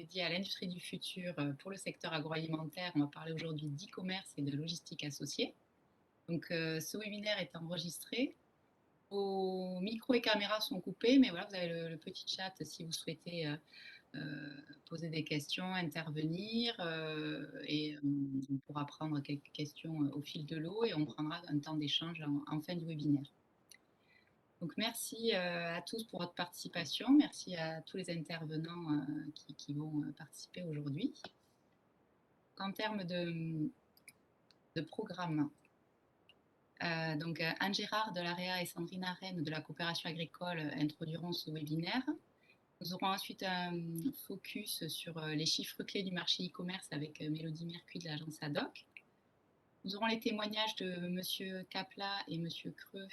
dédié à l'industrie du futur pour le secteur agroalimentaire. On va parler aujourd'hui d'e-commerce et de logistique associée. Donc, ce webinaire est enregistré. Vos micros et caméras sont coupés, mais voilà, vous avez le petit chat si vous souhaitez poser des questions, intervenir, et on pourra prendre quelques questions au fil de l'eau et on prendra un temps d'échange en fin du webinaire. Donc, merci à tous pour votre participation. Merci à tous les intervenants qui vont participer aujourd'hui. En termes de programme, donc Anne Gérard de l'AREA et Sandrine Arène de la coopération agricole introduiront ce webinaire. Nous aurons ensuite un focus sur les chiffres clés du marché e-commerce avec Mélodie Mercury de l'agence ADOC. Nous aurons les témoignages de M. Capla et M. Creux,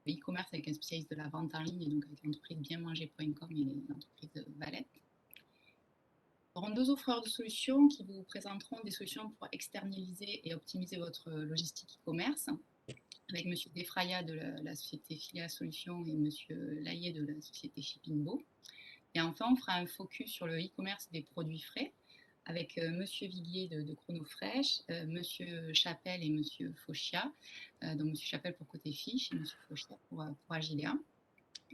e-commerce avec un spécialiste de la vente en ligne, et donc avec l'entreprise bienmanger.com et l'entreprise Valette. Nous aurons deux offreurs de solutions qui vous présenteront des solutions pour externaliser et optimiser votre logistique e-commerce, avec M. Defraya de la société Filia Solutions et M. Laillé de la société Shippingbo. Et enfin, on fera un focus sur le e-commerce des produits frais, avec Monsieur Villiers de Chronofresh, Monsieur Chapelle et Monsieur Fauchia, donc Monsieur Chapelle pour Côté Fiche et Monsieur Fauchia pour Agilea.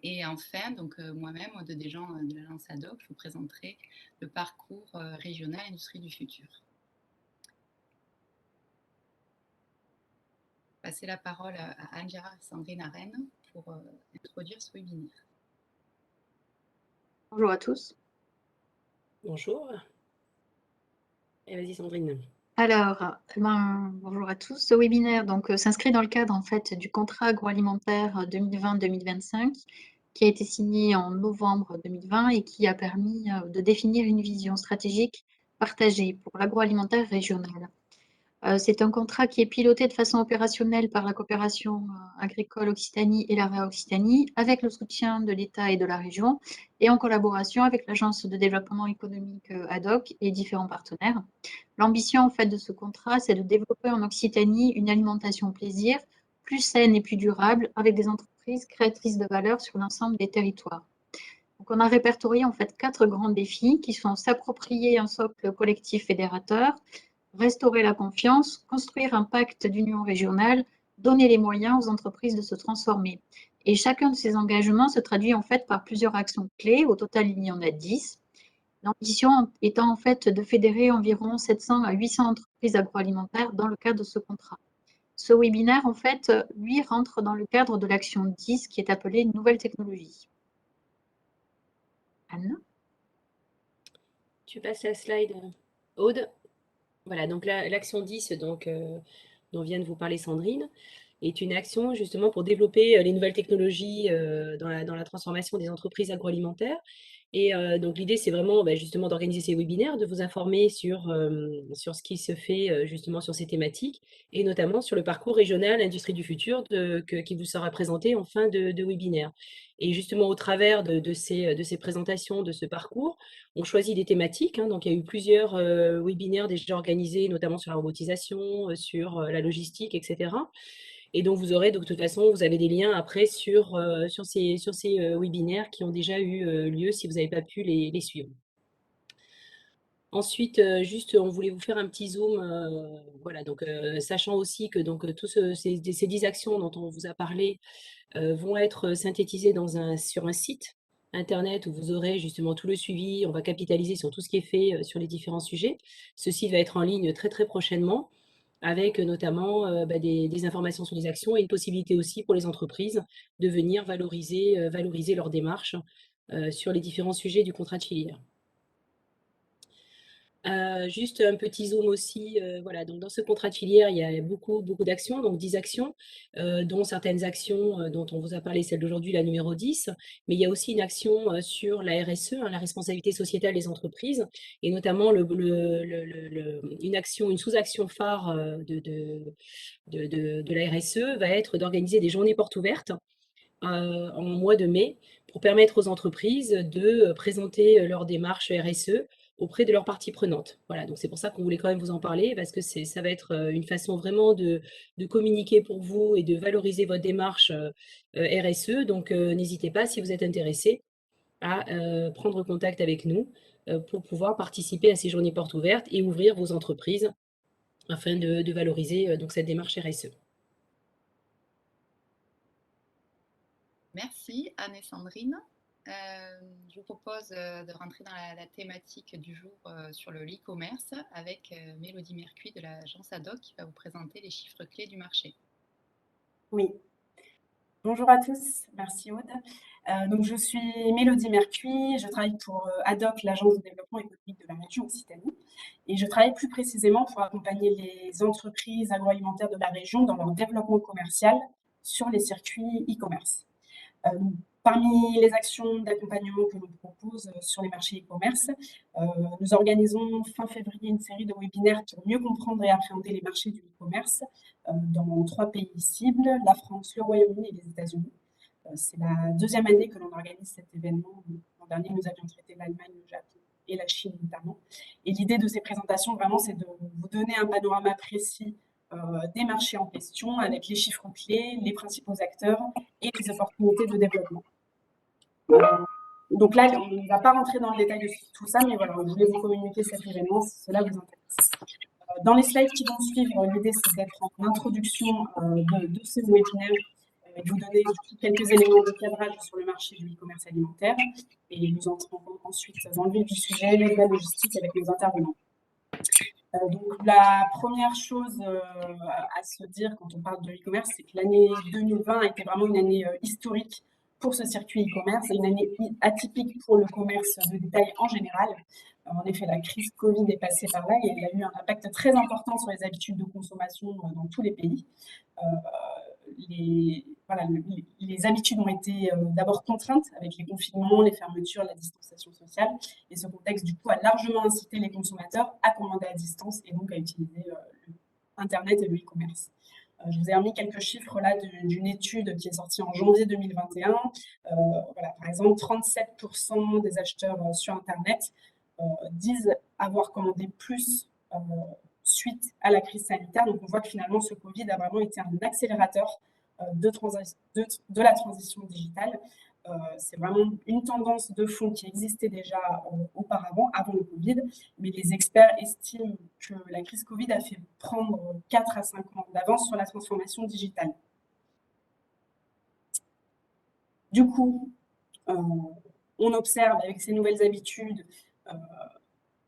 Et enfin, donc moi-même, des gens de l'agence ADOC, je vous présenterai le parcours régional Industrie du futur. Passer la parole à Anne Gérard et Sandrine Arène pour introduire ce webinaire. Bonjour à tous. Bonjour. Et vas-y Sandrine. Alors, bonjour à tous. Ce webinaire s'inscrit dans le cadre en fait du contrat agroalimentaire 2020-2025 qui a été signé en novembre 2020 et qui a permis de définir une vision stratégique partagée pour l'agroalimentaire régional. C'est un contrat qui est piloté de façon opérationnelle par la coopération agricole Occitanie et l'AREA Occitanie, avec le soutien de l'État et de la région, et en collaboration avec l'Agence de développement économique ADOC et différents partenaires. L'ambition en fait de ce contrat, c'est de développer en Occitanie une alimentation plaisir plus saine et plus durable, avec des entreprises créatrices de valeur sur l'ensemble des territoires. Donc, on a répertorié en fait 4 grands défis qui sont s'approprier un socle collectif fédérateur, restaurer la confiance, construire un pacte d'union régionale, donner les moyens aux entreprises de se transformer. Et chacun de ces engagements se traduit en fait par plusieurs actions clés. Au total, il y en a 10. L'ambition étant en fait de fédérer environ 700 à 800 entreprises agroalimentaires dans le cadre de ce contrat. Ce webinaire, en fait, lui, rentre dans le cadre de l'action 10 qui est appelée Nouvelles technologies. Anne ? Tu passes la slide, Aude. Voilà, donc l'action 10 dont vient de vous parler Sandrine est une action justement pour développer les nouvelles technologies dans la transformation des entreprises agroalimentaires. Et donc l'idée, c'est vraiment justement d'organiser ces webinaires, de vous informer sur ce qui se fait justement sur ces thématiques, et notamment sur le parcours régional Industrie du futur qui vous sera présenté en fin de webinaire. Et justement, au travers de ces présentations, de ce parcours, on choisit des thématiques. Donc, il y a eu plusieurs webinaires déjà organisés, notamment sur la robotisation, sur la logistique, etc. Et donc, vous aurez, de toute façon, vous avez des liens après sur ces webinaires qui ont déjà eu lieu si vous n'avez pas pu les suivre. Ensuite, juste, on voulait vous faire un petit zoom, voilà, donc sachant aussi que ces 10 actions dont on vous a parlé vont être synthétisées sur un site internet où vous aurez justement tout le suivi. On va capitaliser sur tout ce qui est fait sur les différents sujets. Ce site va être en ligne très très prochainement, avec notamment des informations sur les actions et une possibilité aussi pour les entreprises de venir valoriser leur démarche sur les différents sujets du contrat de filière. Juste un petit zoom aussi, voilà, donc dans ce contrat de filière, il y a beaucoup d'actions, donc 10 actions, dont certaines actions dont on vous a parlé, celle d'aujourd'hui, la numéro 10, mais il y a aussi une action sur la RSE, la responsabilité sociétale des entreprises, et notamment une sous-action phare de la RSE va être d'organiser des journées portes ouvertes en mois de mai pour permettre aux entreprises de présenter leur démarche RSE auprès de leurs parties prenantes. Voilà, donc c'est pour ça qu'on voulait quand même vous en parler, parce que ça va être une façon vraiment de communiquer pour vous et de valoriser votre démarche RSE. Donc n'hésitez pas si vous êtes intéressé à prendre contact avec nous pour pouvoir participer à ces journées portes ouvertes et ouvrir vos entreprises afin de valoriser donc cette démarche RSE. Merci Anne et Sandrine. Je vous propose de rentrer dans la thématique du jour sur le e-commerce avec Mélodie Mercuy de l'agence Adoc qui va vous présenter les chiffres clés du marché. Oui. Bonjour à tous, merci Aude. Donc je suis Mélodie Mercuy, je travaille pour Adoc, l'agence de développement économique de la région Occitanie, et je travaille plus précisément pour accompagner les entreprises agroalimentaires de la région dans leur développement commercial sur les circuits e-commerce. Parmi les actions d'accompagnement que l'on propose sur les marchés e-commerce, nous organisons fin février une série de webinaires pour mieux comprendre et appréhender les marchés du e-commerce dans 3 pays cibles, la France, le Royaume-Uni et les États-Unis. C'est la deuxième année que l'on organise cet événement. L'an dernier, nous avions traité l'Allemagne, le Japon et la Chine notamment. Et l'idée de ces présentations, vraiment, c'est de vous donner un panorama précis des marchés en question avec les chiffres clés, les principaux acteurs et les opportunités de développement. Donc là, on ne va pas rentrer dans le détail de tout ça, mais voilà, je voulais vous communiquer cet événement si cela vous intéresse. Dans les slides qui vont suivre, l'idée c'est d'être en introduction de ce webinaire et de vous donner quelques éléments de cadrage sur le marché du e-commerce alimentaire et nous entrons ensuite dans le vif du sujet, la logistique avec nos intervenants. Donc la première chose à se dire quand on parle de e-commerce, c'est que l'année 2020 a été vraiment une année historique pour ce circuit e-commerce et une année atypique pour le commerce de détail en général. En effet, la crise Covid est passée par là et elle a eu un impact très important sur les habitudes de consommation dans tous les pays. Les habitudes ont été d'abord contraintes avec les confinements, les fermetures, la distanciation sociale. Et ce contexte, du coup, a largement incité les consommateurs à commander à distance et donc à utiliser Internet et le e-commerce. Je vous ai remis quelques chiffres là d'une étude qui est sortie en janvier 2021. Voilà, par exemple, 37% des acheteurs sur Internet disent avoir commandé plus suite à la crise sanitaire. Donc, on voit que finalement, ce Covid a vraiment été un accélérateur de la transition digitale. C'est vraiment une tendance de fond qui existait déjà auparavant, avant le Covid, mais les experts estiment que la crise Covid a fait prendre 4 à 5 ans d'avance sur la transformation digitale. Du coup, on observe avec ces nouvelles habitudes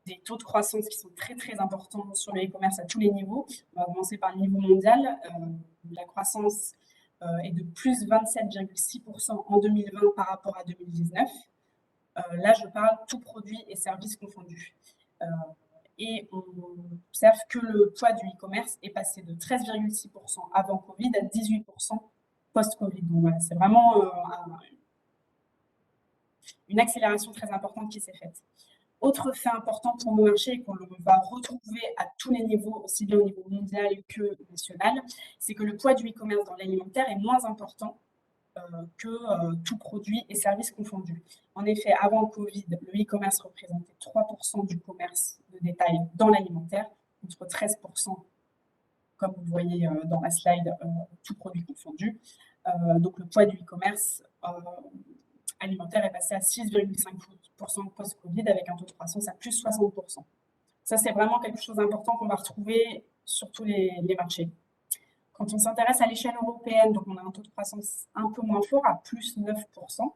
des taux de croissance qui sont très très importants sur le e-commerce à tous les niveaux. On va commencer par le niveau mondial. La croissance est de plus 27,6% en 2020 par rapport à 2019. Là, je parle tout produit et services confondus. Et on observe que le poids du e-commerce est passé de 13,6% avant Covid à 18% post-Covid. Donc voilà, c'est vraiment une accélération très importante qui s'est faite. Autre fait important pour nos marchés et qu'on va retrouver à tous les niveaux, aussi bien au niveau mondial que national, c'est que le poids du e-commerce dans l'alimentaire est moins important que tout produit et service confondus. En effet, avant le Covid, le e-commerce représentait 3% du commerce de détail dans l'alimentaire, contre 13%, comme vous le voyez dans la slide, tout produit confondu. Donc le poids du e-commerce alimentaire est passé à 6,5% post-Covid avec un taux de croissance à plus 60%. Ça, c'est vraiment quelque chose d'important qu'on va retrouver sur tous les marchés. Quand on s'intéresse à l'échelle européenne, donc on a un taux de croissance un peu moins fort, à plus 9%.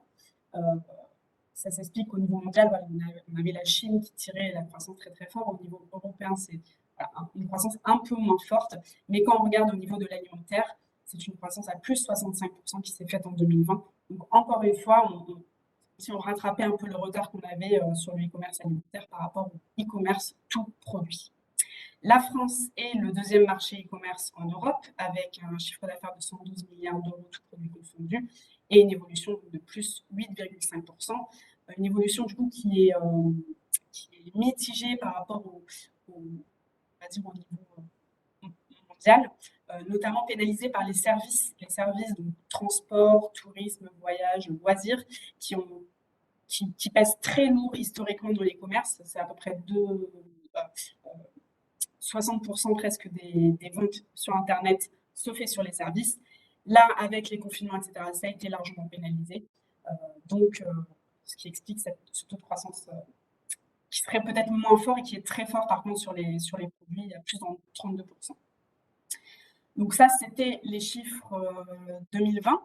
Ça s'explique au niveau mondial, voilà, on avait la Chine qui tirait la croissance très très fort. Au niveau européen, c'est une croissance un peu moins forte. Mais quand on regarde au niveau de l'alimentaire, c'est une croissance à plus 65% qui s'est faite en 2020. Donc encore une fois, si on rattrapait un peu le retard qu'on avait sur le e-commerce alimentaire par rapport au e-commerce tout produit. La France est le deuxième marché e-commerce en Europe, avec un chiffre d'affaires de 112 milliards d'euros, tout produit confondu, et une évolution de plus 8,5%. Une évolution du coup qui est mitigée par rapport au niveau mondial, notamment pénalisée par les services donc transport, tourisme, voyage, loisirs, qui pèsent très lourd historiquement dans l'e-commerce. C'est à peu près 60% presque des ventes sur Internet se fait sur les services. Là, avec les confinements, etc., ça a été largement pénalisé. Donc, ce qui explique ce taux de croissance qui serait peut-être moins fort et qui est très fort par contre sur les produits, à plus de 32%. Donc ça, c'était les chiffres 2020.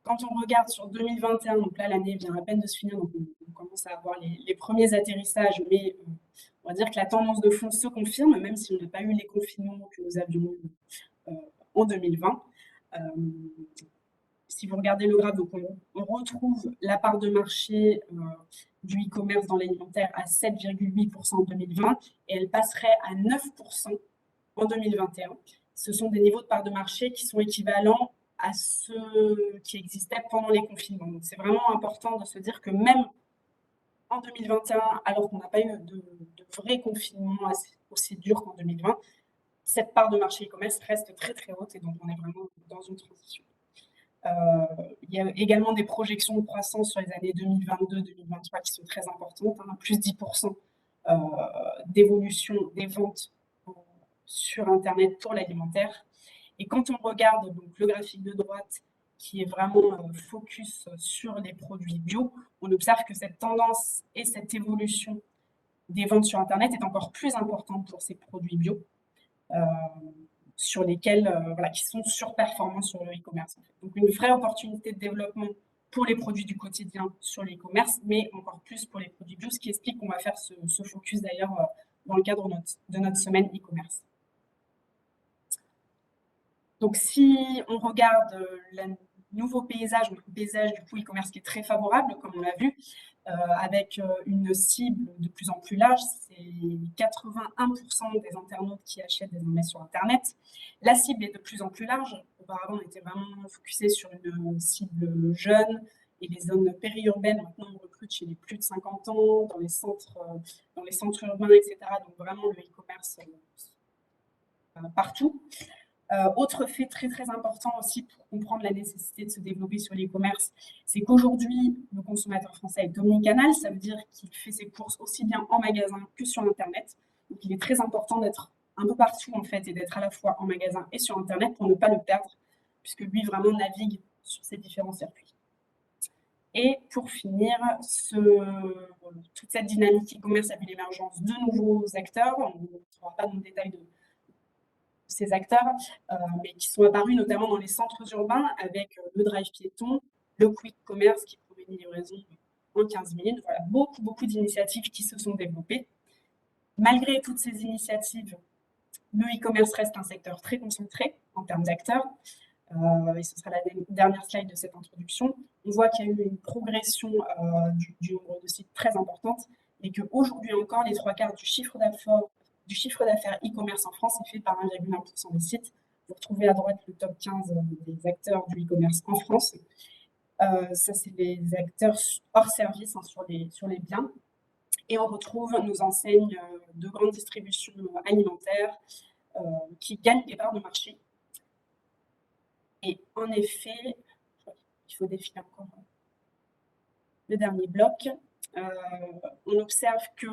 Quand on regarde sur 2021, donc là, l'année vient à peine de se finir, donc on commence à avoir les premiers atterrissages, mais on va dire que la tendance de fond se confirme, même si on n'a pas eu les confinements que nous avions eu en 2020. Si vous regardez le graphe, donc on retrouve la part de marché du e-commerce dans l'alimentaire à 7,8% en 2020 et elle passerait à 9% en 2021. Ce sont des niveaux de part de marché qui sont équivalents à ceux qui existaient pendant les confinements. Donc, c'est vraiment important de se dire que même en 2021, alors qu'on n'a pas eu de vrai confinement aussi dur qu'en 2020, cette part de marché e-commerce reste très très haute et donc on est vraiment dans une transition. Il y a également des projections de croissance sur les années 2022-2023 qui sont très importantes, plus 10% d'évolution des ventes sur Internet pour l'alimentaire. Et quand on regarde donc, le graphique de droite qui est vraiment focus sur les produits bio, on observe que cette tendance et cette évolution des ventes sur Internet est encore plus importante pour ces produits bio, sur lesquels, qui sont surperformants sur le e-commerce. En fait. Donc une vraie opportunité de développement pour les produits du quotidien sur l'e-commerce, mais encore plus pour les produits bio, ce qui explique qu'on va faire ce focus d'ailleurs dans le cadre de notre semaine e-commerce. Donc, si on regarde le nouveau paysage, le paysage du coup e-commerce qui est très favorable, comme on l'a vu, avec une cible de plus en plus large, c'est 81% des internautes qui achètent désormais sur Internet. La cible est de plus en plus large. Auparavant, on était vraiment focusé sur une cible jeune et les zones périurbaines. Maintenant, on recrute chez les plus de 50 ans, dans les centres urbains, etc. Donc, vraiment, le e-commerce partout. Autre fait très très important aussi pour comprendre la nécessité de se développer sur l'e-commerce, c'est qu'aujourd'hui, le consommateur français est omnicanal, ça veut dire qu'il fait ses courses aussi bien en magasin que sur Internet. Donc il est très important d'être un peu partout en fait et d'être à la fois en magasin et sur Internet pour ne pas le perdre, puisque lui vraiment navigue sur ces différents circuits. Et pour finir, toute cette dynamique e-commerce a vu l'émergence de nouveaux acteurs. On ne rentrera pas dans le détail de ces acteurs, mais qui sont apparus notamment dans les centres urbains avec le drive piéton, le quick commerce qui promet une livraison en 15 minutes. Voilà, beaucoup d'initiatives qui se sont développées. Malgré toutes ces initiatives, le e-commerce reste un secteur très concentré en termes d'acteurs. Et ce sera la dernière slide de cette introduction. On voit qu'il y a eu une progression du nombre de sites très importante et qu'aujourd'hui encore, les 3/4 du chiffre d'affaires e-commerce en France est fait par 1,1% des sites. Vous retrouvez à droite le top 15 des acteurs du e-commerce en France. Ça, c'est les acteurs hors service sur les biens. Et on retrouve nos enseignes de grande distribution alimentaire qui gagnent des parts de marché. Et en effet, il faut défiler encore le dernier bloc. On observe que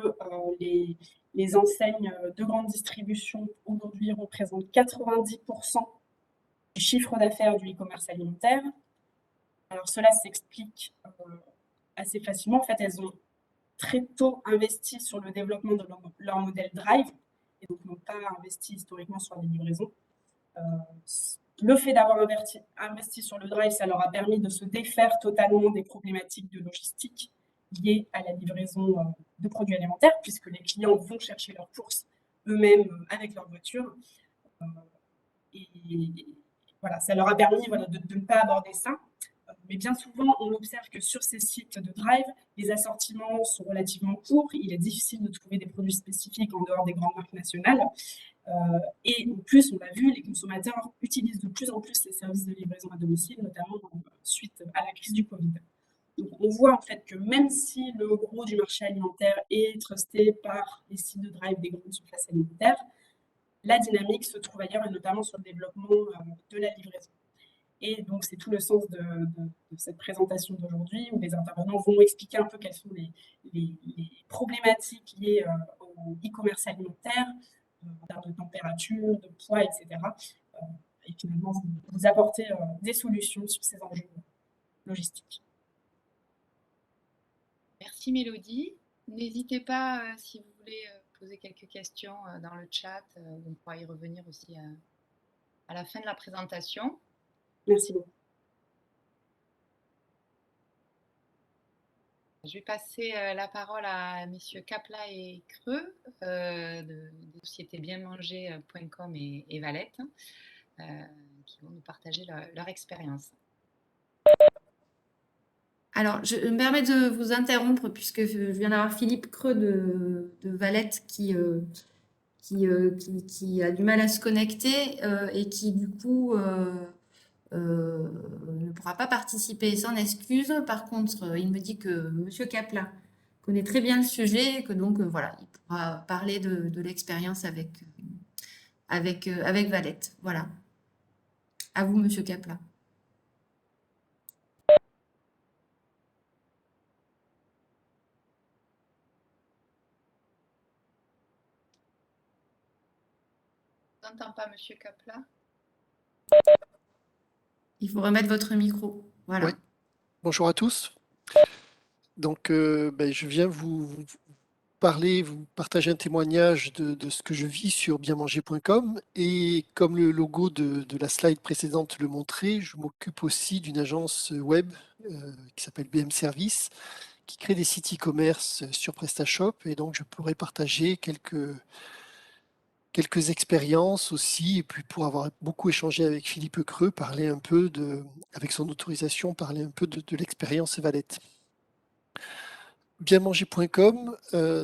les enseignes de grande distribution aujourd'hui représentent 90% du chiffre d'affaires du e-commerce alimentaire. Alors cela s'explique assez facilement. En fait, elles ont très tôt investi sur le développement de leur modèle Drive et donc n'ont pas investi historiquement sur les livraisons. Le fait d'avoir investi sur le Drive, ça leur a permis de se défaire totalement des problématiques de logistique liées à la livraison de produits alimentaires, puisque les clients vont chercher leurs courses eux-mêmes avec leur voiture. Et voilà, ça leur a permis de ne pas aborder ça. Mais bien souvent, on observe que sur ces sites de Drive, les assortiments sont relativement courts. Il est difficile de trouver des produits spécifiques en dehors des grandes marques nationales. Et en plus, on l'a vu, les consommateurs utilisent de plus en plus les services de livraison à domicile, notamment suite à la crise du Covid. Donc, on voit en fait que même si le gros du marché alimentaire est trusté par les sites de Drive des grandes surfaces alimentaires, la dynamique se trouve ailleurs et notamment sur le développement de la livraison. Et donc, c'est tout le sens de cette présentation d'aujourd'hui où les intervenants vont expliquer un peu quelles sont les problématiques liées au e-commerce alimentaire, en termes de température, de poids, etc. Et finalement, vous apporter des solutions sur ces enjeux logistiques. Merci Mélodie. N'hésitez pas, si vous voulez poser quelques questions dans le chat, on pourra y revenir aussi à la fin de la présentation. Merci beaucoup. Je vais passer la parole à messieurs Capla et Creux des sociétés bienmanger.com et Valette qui vont nous partager leur expérience. Alors, je me permets de vous interrompre puisque je viens d'avoir Philippe Creux de Valette qui a du mal à se connecter et qui, du coup, ne pourra pas participer. Il s'en excuse. Par contre, il me dit que Monsieur Capla connaît très bien le sujet et que donc, voilà, il pourra parler de l'expérience avec Valette. Voilà. À vous, Monsieur Capla. Je n'entends pas monsieur Capla. Il faut remettre votre micro. Voilà. Oui. Bonjour à tous. Donc, je viens vous parler, vous partager un témoignage de ce que je vis sur bienmanger.com. Et comme le logo de la slide précédente le montrait, je m'occupe aussi d'une agence web qui s'appelle BM Service, qui crée des sites e-commerce sur PrestaShop. Et donc, je pourrais partager quelques expériences aussi, et puis pour avoir beaucoup échangé avec Philippe Creux, parler un peu avec son autorisation, parler un peu de l'expérience Valette. Bienmanger.com,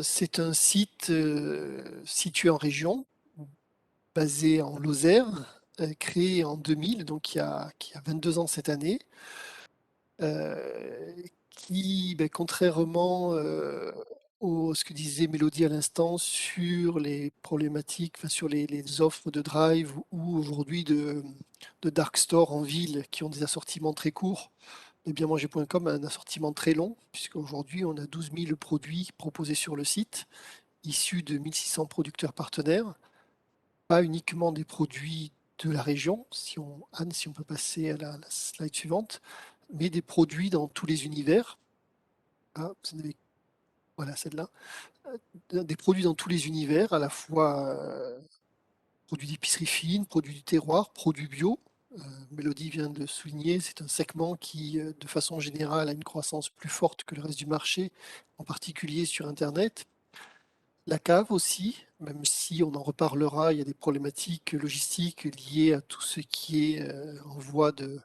c'est un site situé en région, basé en Lozère, créé en 2000, donc qui a 22 ans cette année, qui, contrairement à ce que disait Mélodie à l'instant sur les problématiques, sur les offres de drive ou aujourd'hui de dark store en ville qui ont des assortiments très courts, et bienmanger.com a un assortiment très long, puisqu'aujourd'hui on a 12 000 produits proposés sur le site, issus de 1600 producteurs partenaires, pas uniquement des produits de la région, Anne, si on peut passer à la slide suivante, mais des produits dans tous les univers. Ah, voilà, celle-là. Des produits dans tous les univers, à la fois produits d'épicerie fine, produits du terroir, produits bio. Mélodie vient de souligner, c'est un segment qui, de façon générale, a une croissance plus forte que le reste du marché, en particulier sur Internet. La cave aussi, même si on en reparlera, il y a des problématiques logistiques liées à tout ce qui est envoi de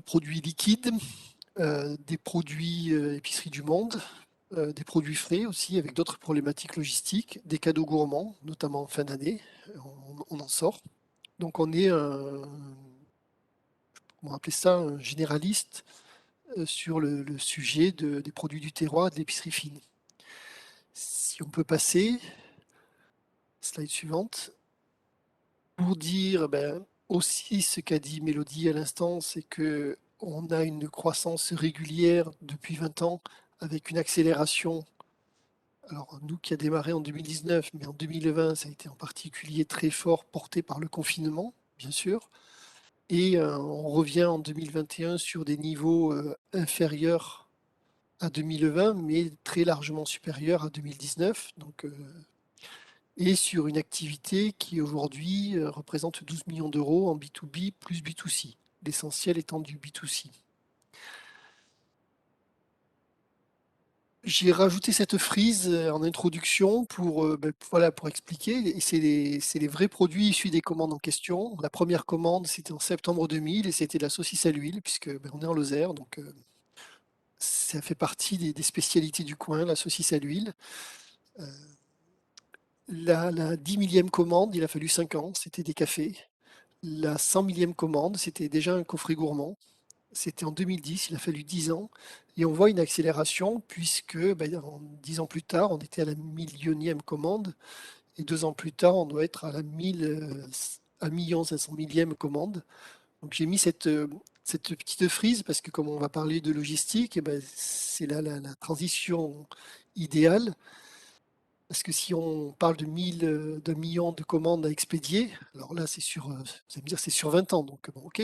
produits liquides, des produits épicerie du monde, des produits frais aussi, avec d'autres problématiques logistiques, des cadeaux gourmands, notamment en fin d'année, on en sort. Donc on est comment appeler ça, un généraliste sur le sujet des produits du terroir et de l'épicerie fine. Si on peut passer, slide suivante, pour dire aussi ce qu'a dit Mélodie à l'instant, c'est que on a une croissance régulière depuis 20 ans avec une accélération. Alors nous qui a démarré en 2019, mais en 2020, ça a été en particulier très fort porté par le confinement, bien sûr. Et on revient en 2021 sur des niveaux inférieurs à 2020, mais très largement supérieurs à 2019. Donc, et sur une activité qui aujourd'hui représente 12 millions d'euros en B2B plus B2C, l'essentiel étant du B2C. J'ai rajouté cette frise en introduction pour expliquer. Et c'est les vrais produits issus des commandes en question. La première commande, c'était en septembre 2000 et c'était de la saucisse à l'huile, puisque on est en Lozère, donc ça fait partie des spécialités du coin, la saucisse à l'huile. La 10 millième commande, il a fallu 5 ans, c'était des cafés. La 100 millième commande, c'était déjà un coffret gourmand. C'était en 2010, il a fallu 10 ans. Et on voit une accélération puisque 10 ans plus tard, on était à la millionième commande. Et 2 ans plus tard, on doit être à la 1 500 000e commande. Donc j'ai mis cette petite frise parce que comme on va parler de logistique, c'est là la transition idéale. Parce que si on parle de 1 million de commandes à expédier, alors là, vous allez me dire, c'est sur 20 ans, donc bon, ok,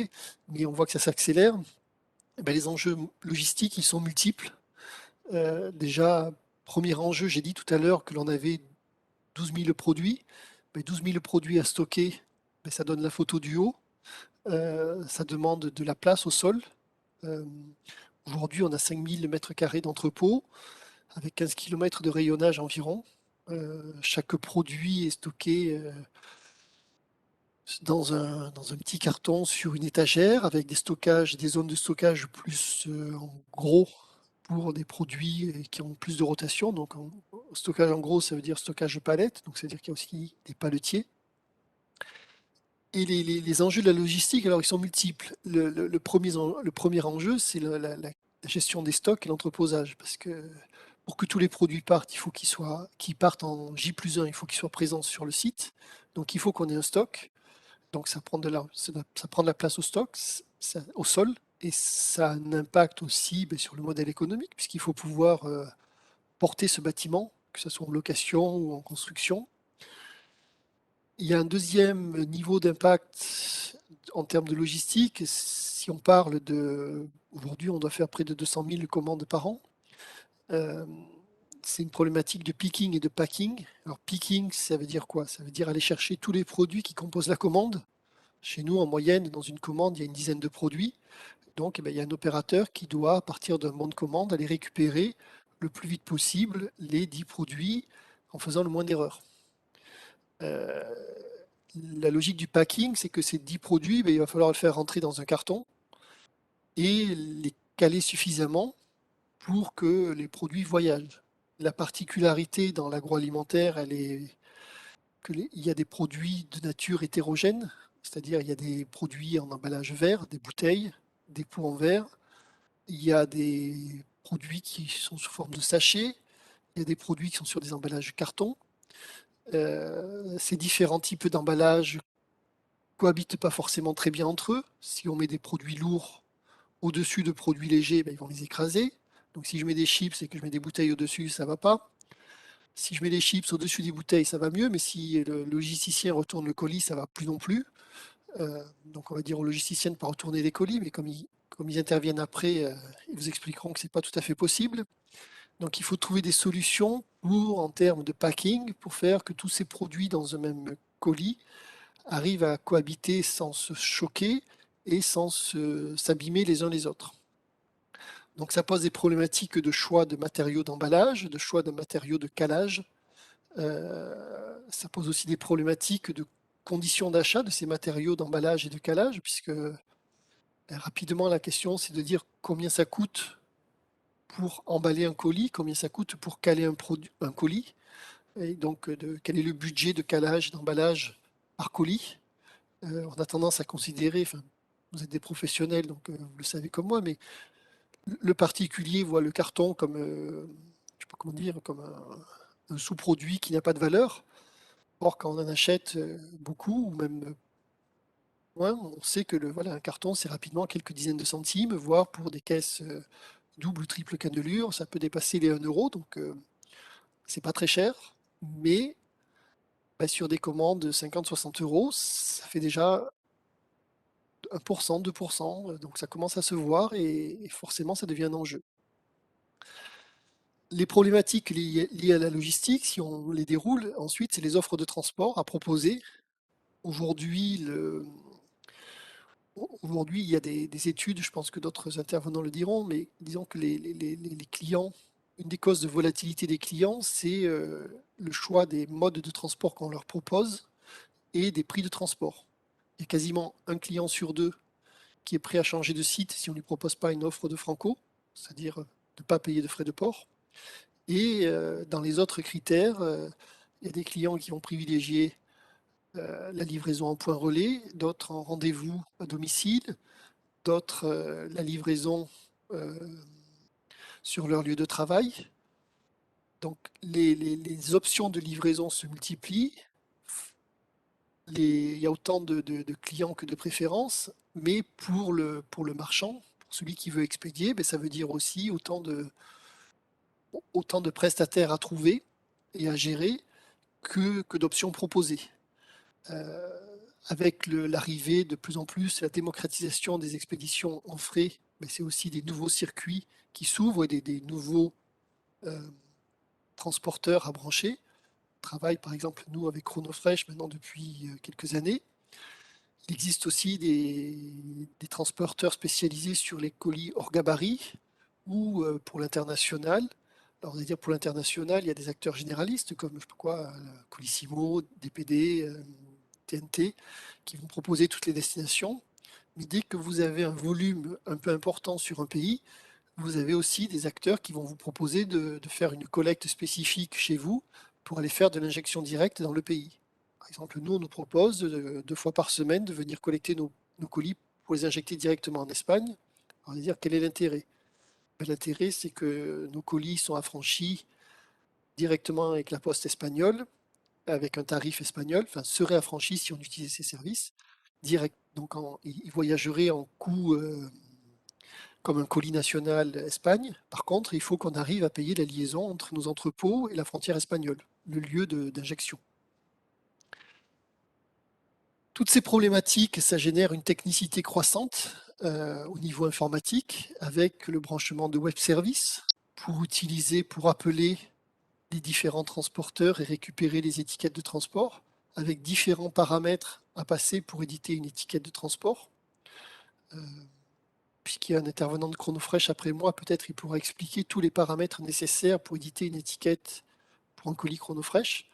mais on voit que ça s'accélère. Les enjeux logistiques, ils sont multiples. Déjà, premier enjeu, j'ai dit tout à l'heure que l'on avait 12 000 produits. 12 000 produits à stocker, ça donne la photo du haut. Ça demande de la place au sol. Euh, Aujourd'hui, on a 5 000 mètres carrés d'entrepôt avec 15 km de rayonnage environ. Chaque produit est stocké dans un petit carton sur une étagère avec des zones de stockage plus en gros pour des produits qui ont plus de rotation. Donc, stockage en gros, ça veut dire stockage de palettes, donc ça veut dire qu'il y a aussi des paletiers. Et les enjeux de la logistique, alors ils sont multiples. Le premier enjeu, c'est la gestion des stocks et l'entreposage, parce que pour que tous les produits partent, il faut qu'ils partent en J+1, il faut qu'ils soient présents sur le site. Donc il faut qu'on ait un stock. Donc ça prend de la place au stock, au sol, et ça a un impact aussi sur le modèle économique, puisqu'il faut pouvoir porter ce bâtiment, que ce soit en location ou en construction. Il y a un deuxième niveau d'impact en termes de logistique. Si on parle aujourd'hui, on doit faire près de 200 000 commandes par an. Euh, c'est une problématique de picking et de packing. Alors, picking, ça veut dire quoi? Ça veut dire aller chercher tous les produits qui composent la commande. Chez nous, en moyenne, dans une commande, il y a une dizaine de produits. Donc, il y a un opérateur qui doit, à partir d'un bon de commande, aller récupérer le plus vite possible les 10 produits en faisant le moins d'erreurs. Euh, la logique du packing, c'est que ces 10 produits, il va falloir le faire rentrer dans un carton et les caler suffisamment pour que les produits voyagent. La particularité dans l'agroalimentaire, elle est qu'il y a des produits de nature hétérogène, c'est-à-dire il y a des produits en emballage vert, des bouteilles, des pots en verre, il y a des produits qui sont sous forme de sachets, il y a des produits qui sont sur des emballages carton. Ces différents types d'emballages cohabitent pas forcément très bien entre eux. Si on met des produits lourds au-dessus de produits légers, ils vont les écraser. Donc si je mets des chips et que je mets des bouteilles au-dessus, ça va pas. Si je mets des chips au-dessus des bouteilles, ça va mieux, mais si le logisticien retourne le colis, ça va plus non plus. Donc on va dire au logisticien de ne pas retourner les colis, mais comme ils interviennent après, ils vous expliqueront que c'est pas tout à fait possible. Donc il faut trouver des solutions en termes de packing, pour faire que tous ces produits dans un même colis arrivent à cohabiter sans se choquer et sans s'abîmer les uns les autres. Donc ça pose des problématiques de choix de matériaux d'emballage, de choix de matériaux de calage. Ça pose aussi des problématiques de conditions d'achat de ces matériaux d'emballage et de calage, puisque rapidement la question c'est de dire combien ça coûte pour emballer un colis, combien ça coûte pour caler un colis, et donc quel est le budget de calage, d'emballage par colis. On a tendance à considérer, enfin, vous êtes des professionnels, donc vous le savez comme moi, mais le particulier voit le carton comme, je sais pas comment dire, comme un sous-produit qui n'a pas de valeur. Or, quand on en achète beaucoup, ou même moins, on sait que voilà, un carton, c'est rapidement quelques dizaines de centimes, voire pour des caisses double ou triple cannelure, ça peut dépasser les 1 euro, donc c'est pas très cher, mais sur des commandes de 50-60 euros, ça fait déjà 1%, 2%, donc ça commence à se voir et forcément ça devient un enjeu. Les problématiques liées à la logistique, si on les déroule, ensuite, c'est les offres de transport à proposer. Aujourd'hui, il y a des études, je pense que d'autres intervenants le diront, mais disons que les clients, une des causes de volatilité des clients, c'est le choix des modes de transport qu'on leur propose et des prix de transport. Il y a quasiment un client sur deux qui est prêt à changer de site si on ne lui propose pas une offre de franco, c'est-à-dire de ne pas payer de frais de port. Et dans les autres critères, il y a des clients qui vont privilégier la livraison en point relais, d'autres en rendez-vous à domicile, d'autres la livraison euh, sur leur lieu de travail. Donc les options de livraison se multiplient. Il y a autant de clients que de préférences, mais pour le marchand, pour celui qui veut expédier, ça veut dire aussi autant de prestataires à trouver et à gérer que d'options proposées. Avec l'arrivée de plus en plus, la démocratisation des expéditions en frais, c'est aussi des nouveaux circuits qui s'ouvrent et des nouveaux transporteurs à brancher. On travaille par exemple nous avec Chronofresh maintenant depuis quelques années. Il existe aussi des transporteurs spécialisés sur les colis hors gabarit ou pour l'international. Alors, on va dire pour l'international, il y a des acteurs généralistes comme je sais pas quoi, Colissimo, DPD, TNT, qui vont proposer toutes les destinations. Mais dès que vous avez un volume un peu important sur un pays, vous avez aussi des acteurs qui vont vous proposer de faire une collecte spécifique chez vous pour aller faire de l'injection directe dans le pays. Par exemple, nous, on nous propose 2 fois par semaine de venir collecter nos colis pour les injecter directement en Espagne. On va dire quel est l'intérêt? Ben, l'intérêt, c'est que nos colis sont affranchis directement avec la poste espagnole, avec un tarif espagnol, enfin seraient affranchis si on utilisait ces services. Direct, donc ils voyageraient en coût comme un colis national Espagne. Par contre, il faut qu'on arrive à payer la liaison entre nos entrepôts et la frontière espagnole, le lieu d'injection. Toutes ces problématiques, ça génère une technicité croissante au niveau informatique avec le branchement de web services pour appeler les différents transporteurs et récupérer les étiquettes de transport avec différents paramètres à passer pour éditer une étiquette de transport. Puisqu'il y a un intervenant de Chronofresh après moi, peut-être il pourra expliquer tous les paramètres nécessaires pour éditer une étiquette pour un colis Chronofresh.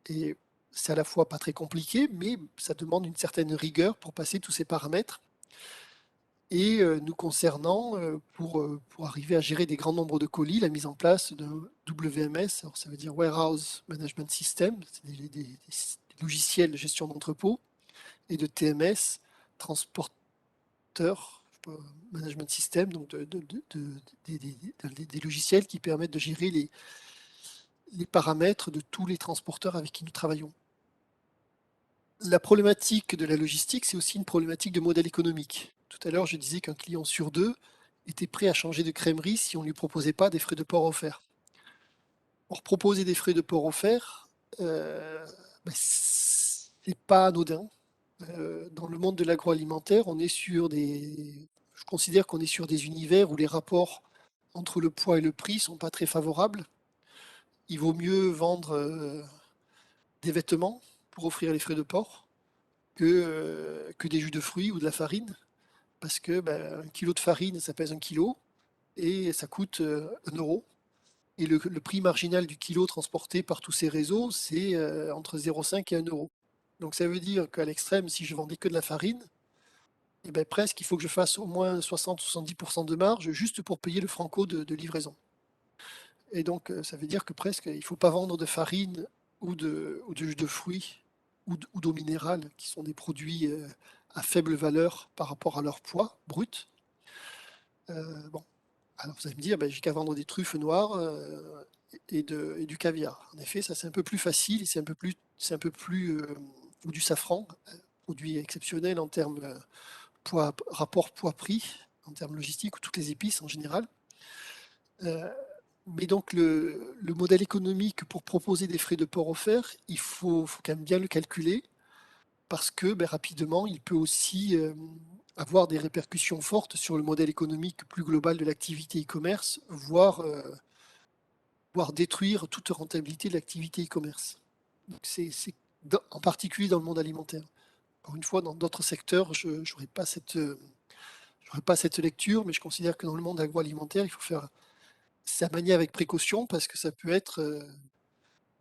Et c'est à la fois pas très compliqué, mais ça demande une certaine rigueur pour passer tous ces paramètres. Et nous concernant, pour arriver à gérer des grands nombres de colis, la mise en place de WMS, alors ça veut dire Warehouse Management System, c'est des logiciels de gestion d'entrepôt, et de TMS, Transporteur Management System, donc des logiciels qui permettent de gérer les paramètres de tous les transporteurs avec qui nous travaillons. La problématique de la logistique, c'est aussi une problématique de modèle économique. Tout à l'heure, je disais qu'un client sur 2 était prêt à changer de crèmerie si on ne lui proposait pas des frais de port offerts. Or, proposer des frais de port offerts, c'est pas anodin. Dans le monde de l'agroalimentaire, je considère qu'on est sur des univers où les rapports entre le poids et le prix sont pas très favorables. Il vaut mieux vendre des vêtements pour offrir les frais de port que des jus de fruits ou de la farine, parce que un kilo de farine, ça pèse 1 kilo et ça coûte 1 euro. Et le prix marginal du kilo transporté par tous ces réseaux, c'est entre 0,5 et 1 euro. Donc ça veut dire qu'à l'extrême, si je vendais que de la farine, eh ben, presque il faut que je fasse au moins 60-70% de marge juste pour payer le franco de livraison. Et donc ça veut dire que presque il ne faut pas vendre de farine ou de jus de fruits ou d'eau minérale, qui sont des produits à faible valeur par rapport à leur poids brut. Bon, alors vous allez me dire, j'ai qu'à vendre des truffes noires et du caviar. En effet, ça c'est un peu plus facile et c'est un peu plus ou du safran, produit exceptionnel en termes rapport poids-prix, en termes logistiques, ou toutes les épices en général. Mais donc le modèle économique pour proposer des frais de port offerts, il faut quand même bien le calculer parce que rapidement, il peut aussi avoir des répercussions fortes sur le modèle économique plus global de l'activité e-commerce, voire détruire toute rentabilité de l'activité e-commerce. C'est en particulier dans le monde alimentaire. Encore une fois, dans d'autres secteurs, je n'aurais pas cette lecture, mais je considère que dans le monde agroalimentaire, il faut faire ça manier avec précaution parce que ça peut être,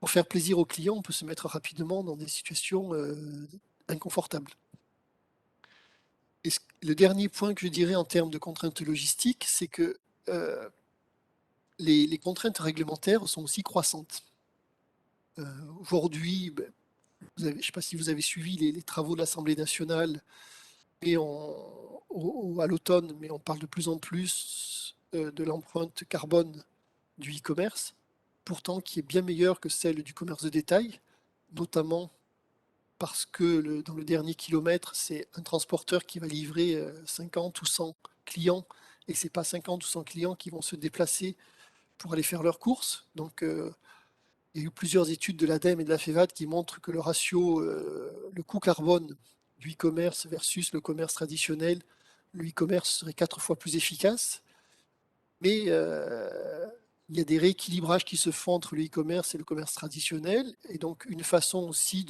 pour faire plaisir aux clients, on peut se mettre rapidement dans des situations inconfortables. Et le dernier point que je dirais en termes de contraintes logistiques, c'est que les contraintes réglementaires sont aussi croissantes. Aujourd'hui, je ne sais pas si vous avez suivi les travaux de l'Assemblée nationale et à l'automne, mais on parle de plus en plus de l'empreinte carbone du e-commerce, pourtant qui est bien meilleure que celle du commerce de détail, notamment parce que dans le dernier kilomètre, c'est un transporteur qui va livrer 50 ou 100 clients, et ce n'est pas 50 ou 100 clients qui vont se déplacer pour aller faire leurs courses. Donc, il y a eu plusieurs études de l'ADEME et de la FEVAD qui montrent que le ratio, le coût carbone du e-commerce versus le commerce traditionnel, le e-commerce serait 4 fois plus efficace. Mais il y a des rééquilibrages qui se font entre le e-commerce et le commerce traditionnel. Et donc, une façon aussi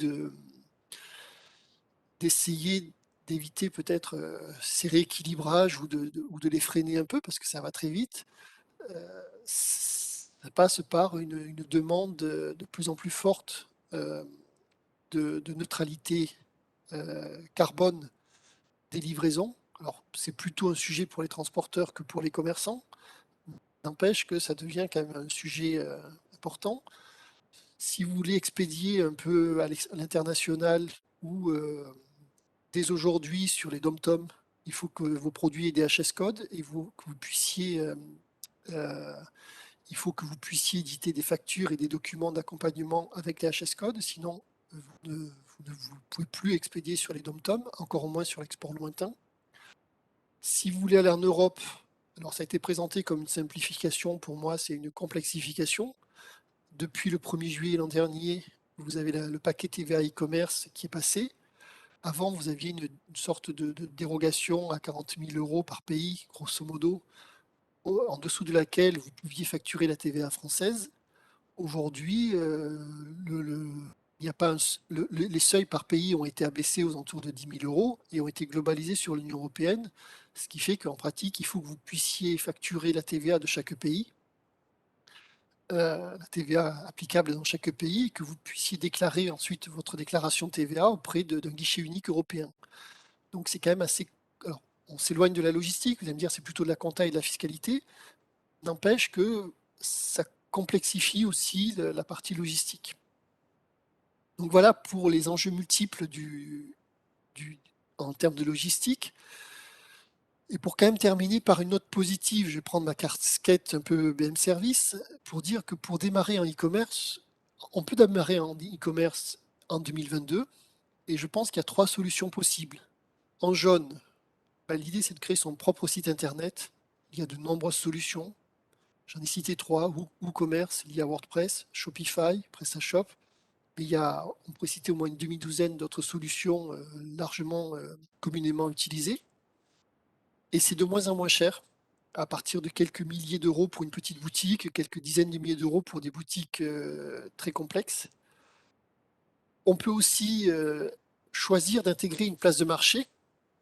d'essayer d'éviter peut-être ces rééquilibrages ou de les freiner un peu, parce que ça va très vite, ça passe par une demande de plus en plus forte de neutralité carbone des livraisons. Alors, c'est plutôt un sujet pour les transporteurs que pour les commerçants. N'empêche que ça devient quand même un sujet important. Si vous voulez expédier un peu à l'international ou dès aujourd'hui sur les dom-tom, il faut que vos produits aient des HS codes et que vous puissiez, il faut que vous puissiez éditer des factures et des documents d'accompagnement avec les HS codes, sinon vous pouvez plus expédier sur les dom-tom, encore moins sur l'export lointain. Si vous voulez aller en Europe, alors ça a été présenté comme une simplification, pour moi c'est une complexification. Depuis le 1er juillet l'an dernier, vous avez le paquet TVA e-commerce qui est passé. Avant, vous aviez une sorte de dérogation à 40 000 € par pays, grosso modo, en dessous de laquelle vous pouviez facturer la TVA française. Aujourd'hui, il y a pas les seuils par pays ont été abaissés aux alentours de 10 000 € et ont été globalisés sur l'Union européenne, ce qui fait qu'en pratique, il faut que vous puissiez facturer la TVA de chaque pays, la TVA applicable dans chaque pays, et que vous puissiez déclarer ensuite votre déclaration TVA auprès d'un guichet unique européen. Donc c'est quand même assez... Alors, on s'éloigne de la logistique, vous allez me dire c'est plutôt de la compta et de la fiscalité, n'empêche que ça complexifie aussi la partie logistique. Donc voilà pour les enjeux multiples en termes de logistique. Et pour quand même terminer par une note positive, je vais prendre ma casquette un peu BM Service pour dire que pour démarrer en e-commerce, on peut démarrer en e-commerce en 2022 et je pense qu'il y a 3 solutions possibles. En jaune, l'idée c'est de créer son propre site internet. Il y a de nombreuses solutions. J'en ai cité 3, WooCommerce lié à WordPress, Shopify, PrestaShop. Mais on pourrait citer au moins une demi-douzaine d'autres solutions largement communément utilisées. Et c'est de moins en moins cher, à partir de quelques milliers d'euros pour une petite boutique, quelques dizaines de milliers d'euros pour des boutiques très complexes. On peut aussi choisir d'intégrer une place de marché,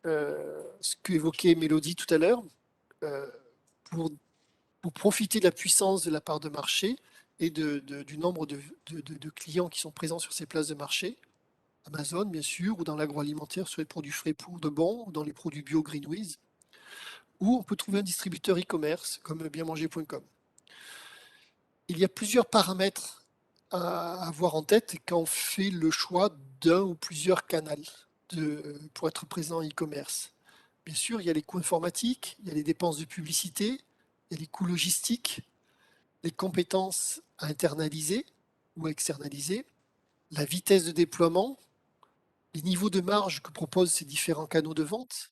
ce qu'évoquait Mélodie tout à l'heure, pour profiter de la puissance de la part de marché et du nombre de clients qui sont présents sur ces places de marché. Amazon, bien sûr, ou dans l'agroalimentaire sur les produits frais pour de bon, ou dans les produits bio Greenwiz. Ou on peut trouver un distributeur e-commerce comme bienmanger.com. Il y a plusieurs paramètres à avoir en tête quand on fait le choix d'un ou plusieurs canaux pour être présent en e-commerce. Bien sûr, il y a les coûts informatiques, il y a les dépenses de publicité, il y a les coûts logistiques, les compétences à internaliser ou à externaliser, la vitesse de déploiement, les niveaux de marge que proposent ces différents canaux de vente,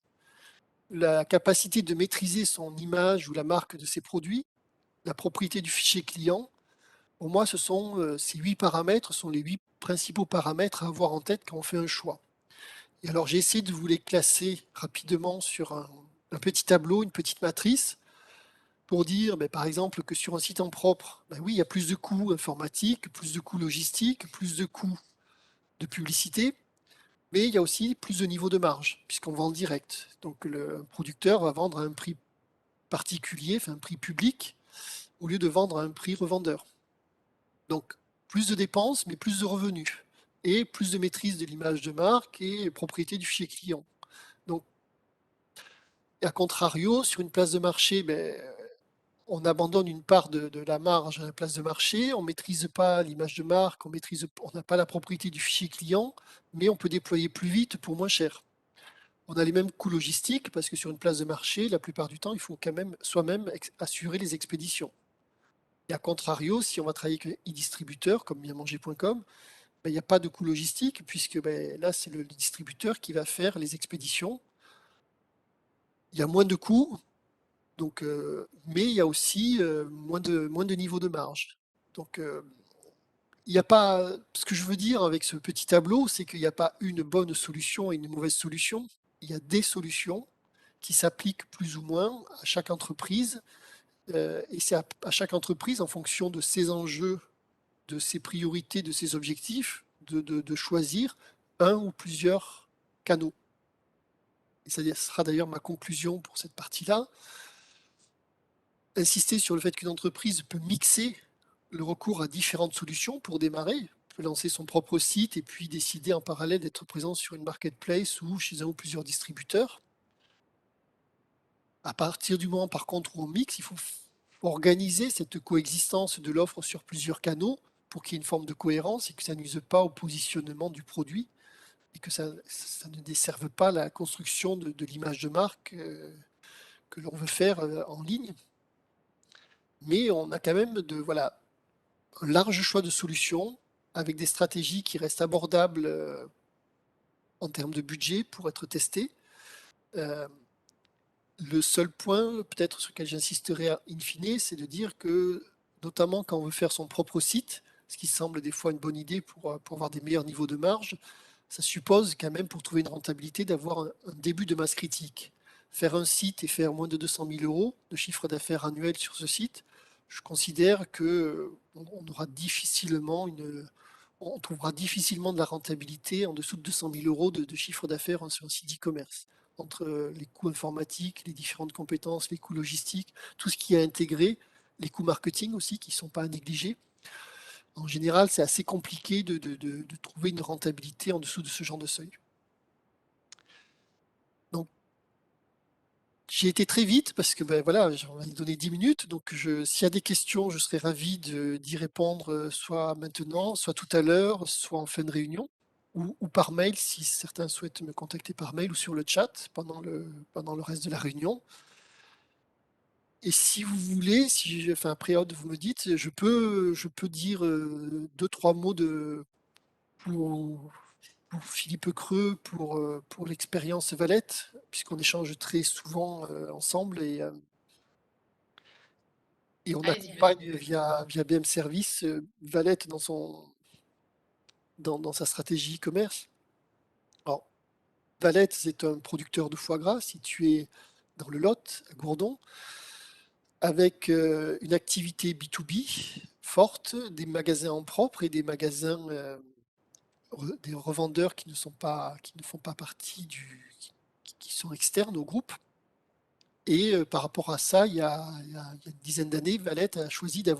la capacité de maîtriser son image ou la marque de ses produits, la propriété du fichier client. Pour moi, ces 8 paramètres sont les 8 principaux paramètres à avoir en tête quand on fait un choix. Et alors, j'ai essayé de vous les classer rapidement sur un petit tableau, une petite matrice, pour dire, par exemple, que sur un site en propre, oui, il y a plus de coûts informatiques, plus de coûts logistiques, plus de coûts de publicité, mais il y a aussi plus de niveau de marge, puisqu'on vend en direct. Donc, le producteur va vendre à un prix particulier, enfin un prix public, au lieu de vendre à un prix revendeur. Donc, plus de dépenses, mais plus de revenus. Et plus de maîtrise de l'image de marque et propriété du fichier client. Donc, à contrario, sur une place de marché, on abandonne une part de la marge à la place de marché, on ne maîtrise pas l'image de marque, on n'a pas la propriété du fichier client, mais on peut déployer plus vite pour moins cher. On a les mêmes coûts logistiques parce que sur une place de marché, la plupart du temps, il faut quand même soi-même assurer les expéditions. Et à contrario, si on va travailler avec un e-distributeur comme bienmanger.com, il n'y a pas de coût logistique puisque là, c'est le distributeur qui va faire les expéditions. Il y a moins de coûts, donc, mais il y a aussi moins de niveau de marge. Donc, il n'y a pas. Ce que je veux dire avec ce petit tableau, c'est qu'il n'y a pas une bonne solution et une mauvaise solution. Il y a des solutions qui s'appliquent plus ou moins à chaque entreprise Et c'est à chaque entreprise, en fonction de ses enjeux, de ses priorités, de ses objectifs, de choisir un ou plusieurs canaux. Et ça sera d'ailleurs ma conclusion pour cette partie-là. Insister sur le fait qu'une entreprise peut mixer le recours à différentes solutions pour démarrer, peut lancer son propre site et puis décider en parallèle d'être présent sur une marketplace ou chez un ou plusieurs distributeurs. À partir du moment, par contre, où on mixe, il faut organiser cette coexistence de l'offre sur plusieurs canaux pour qu'il y ait une forme de cohérence et que ça ne nuise pas au positionnement du produit et que ça ne desserve pas la construction de l'image de marque que l'on veut faire en ligne. Mais on a quand même voilà, un large choix de solutions avec des stratégies qui restent abordables en termes de budget pour être testées. Le seul point, peut-être sur lequel j'insisterai in fine, c'est de dire que, notamment quand on veut faire son propre site, ce qui semble des fois une bonne idée pour avoir des meilleurs niveaux de marge, ça suppose quand même, pour trouver une rentabilité, d'avoir un début de masse critique. Faire un site et faire moins de 200 000 euros de chiffre d'affaires annuel sur ce site, je considère que on aura difficilement on trouvera difficilement de la rentabilité en dessous de 200 000 euros de chiffre d'affaires sur un site e-commerce. Entre les coûts informatiques, les différentes compétences, les coûts logistiques, tout ce qui est intégré, les coûts marketing aussi qui ne sont pas à négliger. En général, c'est assez compliqué de trouver une rentabilité en dessous de ce genre de seuil. Donc, j'ai été très vite parce que ben, voilà, j'en ai donné 10 minutes. Donc, s'il y a des questions, je serais ravi d'y répondre soit maintenant, soit tout à l'heure, soit en fin de réunion, ou par mail si certains souhaitent me contacter par mail ou sur le chat pendant le reste de la réunion. Et si vous voulez, si j'ai fait un pré-out, vous me dites, je peux dire 2-3 mots pour, pour Philippe Creux, pour l'expérience Valette, puisqu'on échange très souvent ensemble et on Allez-y. accompagne via BM Service Valette dans sa stratégie e-commerce. Alors, Valette, c'est un producteur de foie gras situé dans le Lot, à Gourdon, avec une activité B2B forte, des magasins en propre et des magasins, des revendeurs qui ne font pas partie qui sont externes au groupe. Et par rapport à ça, il y a une dizaine d'années, Valette a choisi de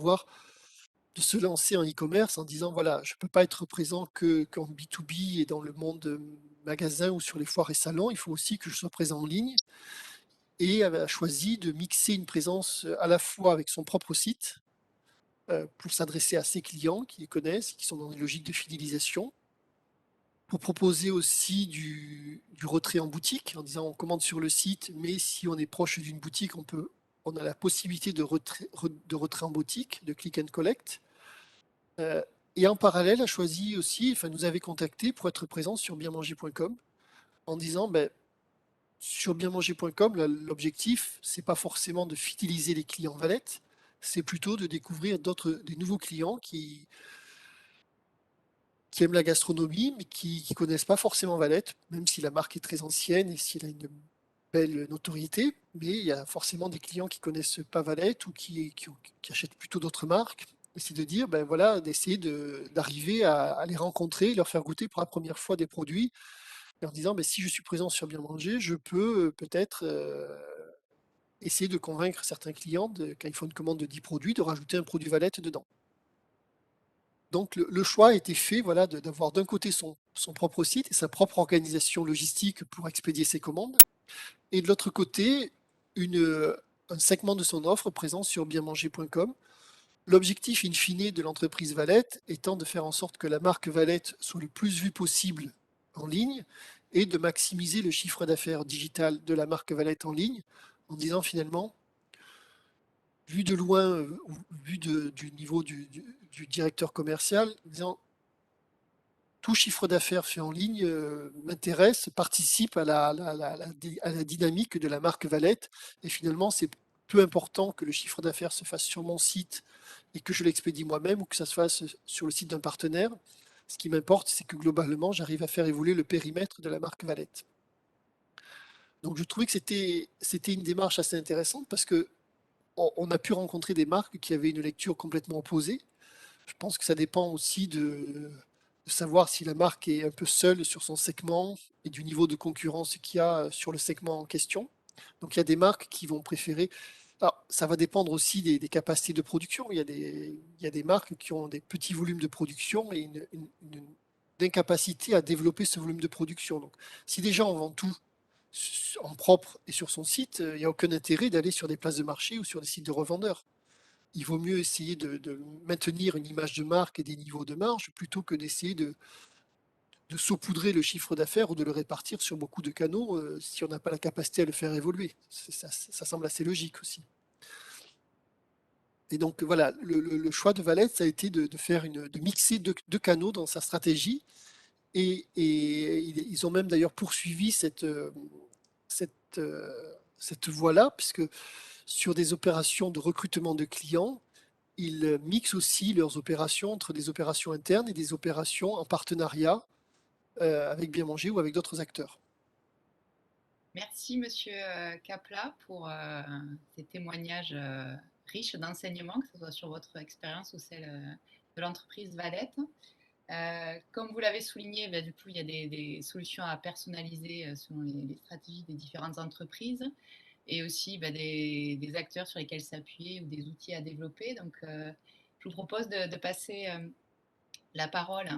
se lancer en e-commerce en disant, voilà, je ne peux pas être présent qu'en B2B et dans le monde magasin ou sur les foires et salons, il faut aussi que je sois présent en ligne. Et a choisi de mixer une présence à la fois avec son propre site pour s'adresser à ses clients qui les connaissent, qui sont dans une logique de fidélisation, pour proposer aussi du retrait en boutique en disant on commande sur le site, mais si on est proche d'une boutique, on a la possibilité de retrait en boutique, de click and collect. Et en parallèle, a choisi aussi, enfin nous avait contacté pour être présent sur bienmanger.com en disant ben, sur bienmanger.com, l'objectif, c'est pas forcément de fidéliser les clients Valette, c'est plutôt de découvrir des nouveaux clients qui aiment la gastronomie, mais qui ne connaissent pas forcément Valette, même si la marque est très ancienne et s'il a une belle notoriété. Mais il y a forcément des clients qui ne connaissent pas Valette ou qui achètent plutôt d'autres marques. Et c'est de dire, ben voilà, d'essayer d'arriver à les rencontrer, leur faire goûter pour la première fois des produits, en disant, ben, si je suis présent sur Bien Manger, je peux peut-être essayer de convaincre certains clients, quand ils font une commande de 10 produits, de rajouter un produit Valette dedans. Donc le choix a été fait voilà, d'avoir d'un côté son propre site et sa propre organisation logistique pour expédier ses commandes, et de l'autre côté, un segment de son offre présent sur bienmanger.com. L'objectif in fine de l'entreprise Valette étant de faire en sorte que la marque Valette soit le plus vue possible en ligne et de maximiser le chiffre d'affaires digital de la marque Valette en ligne, en disant finalement, vu de loin, vu du niveau du directeur commercial, en disant tout chiffre d'affaires fait en ligne m'intéresse, participe à la dynamique de la marque Valette. Et finalement, c'est peu important que le chiffre d'affaires se fasse sur mon site et que je l'expédie moi-même ou que ça se fasse sur le site d'un partenaire. Ce qui m'importe, c'est que globalement, j'arrive à faire évoluer le périmètre de la marque Valette. Donc je trouvais que c'était une démarche assez intéressante parce que on a pu rencontrer des marques qui avaient une lecture complètement opposée. Je pense que ça dépend aussi de savoir si la marque est un peu seule sur son segment et du niveau de concurrence qu'il y a sur le segment en question. Donc il y a des marques qui vont préférer. Alors, ça va dépendre aussi des capacités de production. Il y a des marques qui ont des petits volumes de production et une incapacité à développer ce volume de production. Donc, si déjà on vend tout en propre et sur son site, il n'y a aucun intérêt d'aller sur des places de marché ou sur des sites de revendeurs. Il vaut mieux essayer de maintenir une image de marque et des niveaux de marge plutôt que d'essayer de saupoudrer le chiffre d'affaires ou de le répartir sur beaucoup de canaux si on n'a pas la capacité à le faire évoluer. Ça semble assez logique aussi. Et donc voilà, le choix de Valette, ça a été de mixer deux canaux dans sa stratégie. Et ils ont même d'ailleurs poursuivi cette voie-là, puisque sur des opérations de recrutement de clients, ils mixent aussi leurs opérations entre des opérations internes et des opérations en partenariat avec Bien Manger ou avec d'autres acteurs. Merci, Monsieur Capla, pour ces témoignages riches d'enseignements, que ce soit sur votre expérience ou celle de l'entreprise Valette. Comme vous l'avez souligné, du coup, il y a des solutions à personnaliser selon les stratégies des différentes entreprises et aussi des acteurs sur lesquels s'appuyer ou des outils à développer. Donc, je vous propose de passer la parole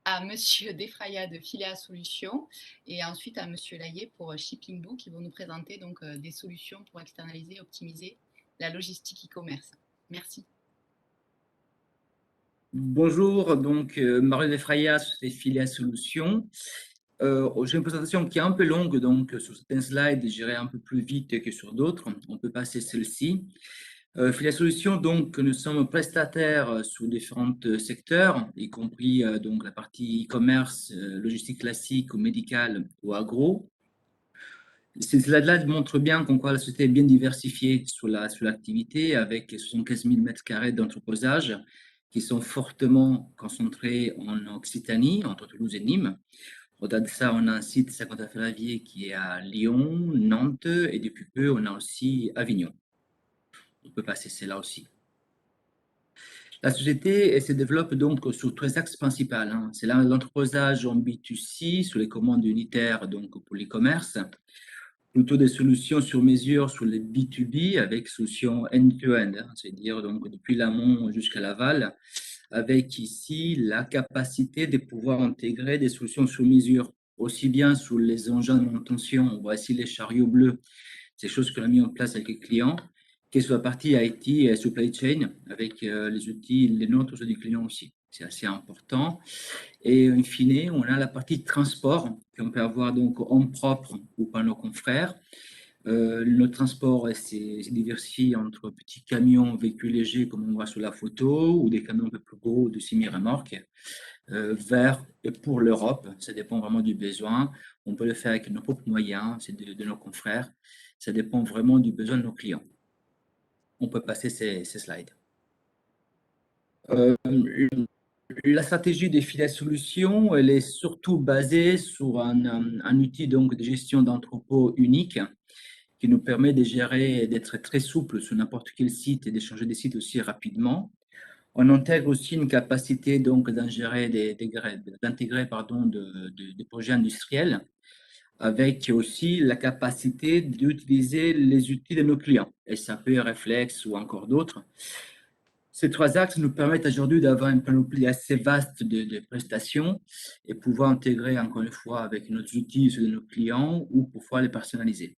à Monsieur Defraya de Philéa Solutions et ensuite à Monsieur Layet pour Shipping Boo qui vont nous présenter donc des solutions pour externaliser et optimiser la logistique e-commerce. Merci. Bonjour, donc Mario Defraya, c'est Philéa Solutions. J'ai une présentation qui est un peu longue, donc sur certains slides, j'irai un peu plus vite que sur d'autres. On peut passer celle-ci. Philéa Solutions, donc nous sommes prestataires sur différents secteurs, y compris donc la partie e-commerce, logistique classique ou médicale ou agro. Ces slides-là montrent bien qu'en quoi la société est bien diversifiée sur l'activité avec 75 000 m² d'entreposage qui sont fortement concentrés en Occitanie, entre Toulouse et Nîmes. Au-delà de ça, on a un site 50 à Falavier qui est à Lyon, Nantes et depuis peu, on a aussi Avignon. On peut passer celle-là aussi. La société elle se développe donc sur trois axes principaux. C'est l'entreposage en B2C sur les commandes unitaires donc pour l'e-commerce, plutôt des solutions sur mesure sur les B2B avec solutions end-to-end, c'est-à-dire donc depuis l'amont jusqu'à l'aval, avec ici la capacité de pouvoir intégrer des solutions sur mesure, aussi bien sur les engins de manutention, on voit ici les chariots bleus, ces choses qu'on a mis en place avec les clients, que sur la partie IT et supply chain, avec les outils, les nôtres du client aussi. C'est assez important. Et in fine, on a la partie transport qu'on peut avoir donc en propre ou par nos confrères. Le transport s'est diversifié entre petits camions, véhicules légers comme on voit sur la photo, ou des camions un peu plus gros de semi-remorques, vers et pour l'Europe. Ça dépend vraiment du besoin. On peut le faire avec nos propres moyens, c'est de nos confrères. Ça dépend vraiment du besoin de nos clients. On peut passer ces slides. La stratégie des Philéa Solutions, elle est surtout basée sur un outil donc de gestion d'entrepôt unique qui nous permet de gérer et d'être très souple sur n'importe quel site et d'échanger des sites aussi rapidement. On intègre aussi une capacité donc d'intégrer des projets industriels avec aussi la capacité d'utiliser les outils de nos clients, SAP, Reflex ou encore d'autres. Ces trois axes nous permettent aujourd'hui d'avoir une panoplie assez vaste de prestations et pouvoir intégrer encore une fois avec nos outils de nos clients ou pouvoir les personnaliser.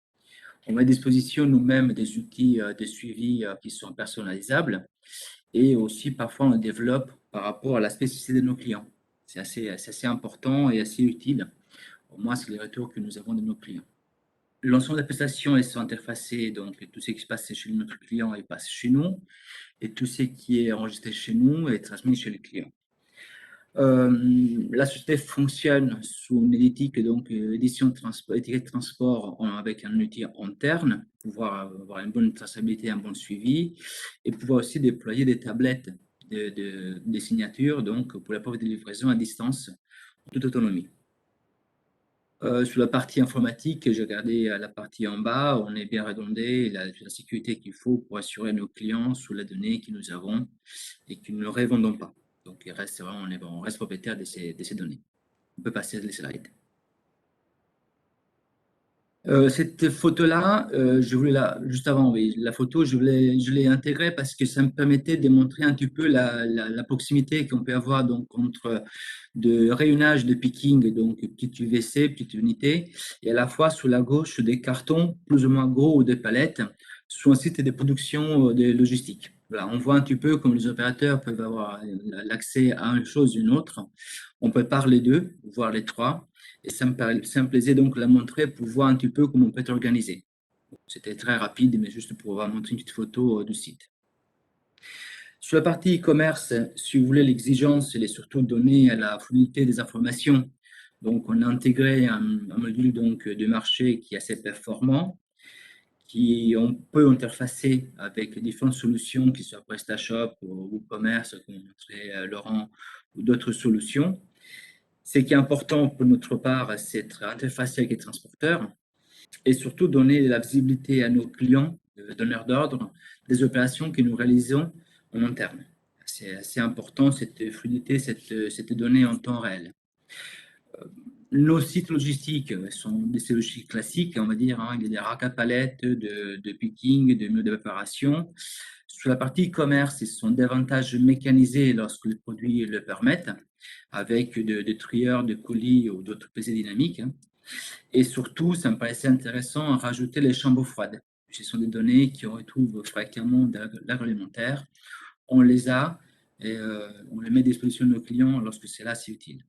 On met à disposition nous-mêmes des outils de suivi qui sont personnalisables et aussi parfois on développe par rapport à la spécificité de nos clients. C'est assez important et assez utile. Au moins, c'est les retours que nous avons de nos clients. L'ensemble des prestations elles sont interfacées, donc tout ce qui se passe chez notre client il passe chez nous et tout ce qui est enregistré chez nous est transmis chez le client. La société fonctionne sous une éthique, donc étiquette transport avec un outil interne, pouvoir avoir une bonne traçabilité, un bon suivi, et pouvoir aussi déployer des tablettes de signatures, donc pour la preuve de livraison à distance, en toute autonomie. Sur la partie informatique, j'ai regardé la partie en bas, on est bien redondé, il y a la sécurité qu'il faut pour assurer nos clients sur les données que nous avons et que nous ne revendons pas. Donc, il reste vraiment, on reste propriétaire de ces données. On peut passer les slides. Cette photo-là, je voulais juste avant, oui, la photo, je l'ai intégrée parce que ça me permettait de montrer un petit peu la proximité qu'on peut avoir donc entre de rayonnage de picking, donc petite UVC, petite unité, et à la fois sur la gauche des cartons plus ou moins gros ou des palettes sur un site de production de logistique. Voilà, on voit un petit peu comme les opérateurs peuvent avoir l'accès à une chose ou une autre. On prépare les deux, voire les trois. Et ça me plaisait donc de la montrer pour voir un petit peu comment on peut être organisé. C'était très rapide, mais juste pour vous montrer une petite photo du site. Sur la partie e-commerce, si vous voulez, l'exigence, elle est surtout donnée à la fluidité des informations. Donc, on a intégré un module donc, de marché qui est assez performant, on peut interfacer avec différentes solutions, qui soient PrestaShop ou WooCommerce, comme montrait Laurent, ou d'autres solutions. Ce qui est important pour notre part, c'est d'être interfacé avec les transporteurs et surtout donner la visibilité à nos clients, donneurs d'ordre, des opérations que nous réalisons en interne. C'est assez important, cette fluidité, cette donnée en temps réel. Nos sites logistiques sont des sites logistiques classiques, on va dire, il y a des racks à palettes, de picking, de milieux de préparation. Sur la partie e-commerce, ils sont davantage mécanisés lorsque les produits le permettent, avec des trieurs de colis ou d'autres pesées dynamiques. Et surtout, ça me paraissait intéressant à rajouter les chambres froides. Ce sont des données qui retrouvent fréquemment de l'agroalimentaire. On les a et on les met à disposition de nos clients lorsque c'est là, c'est utile.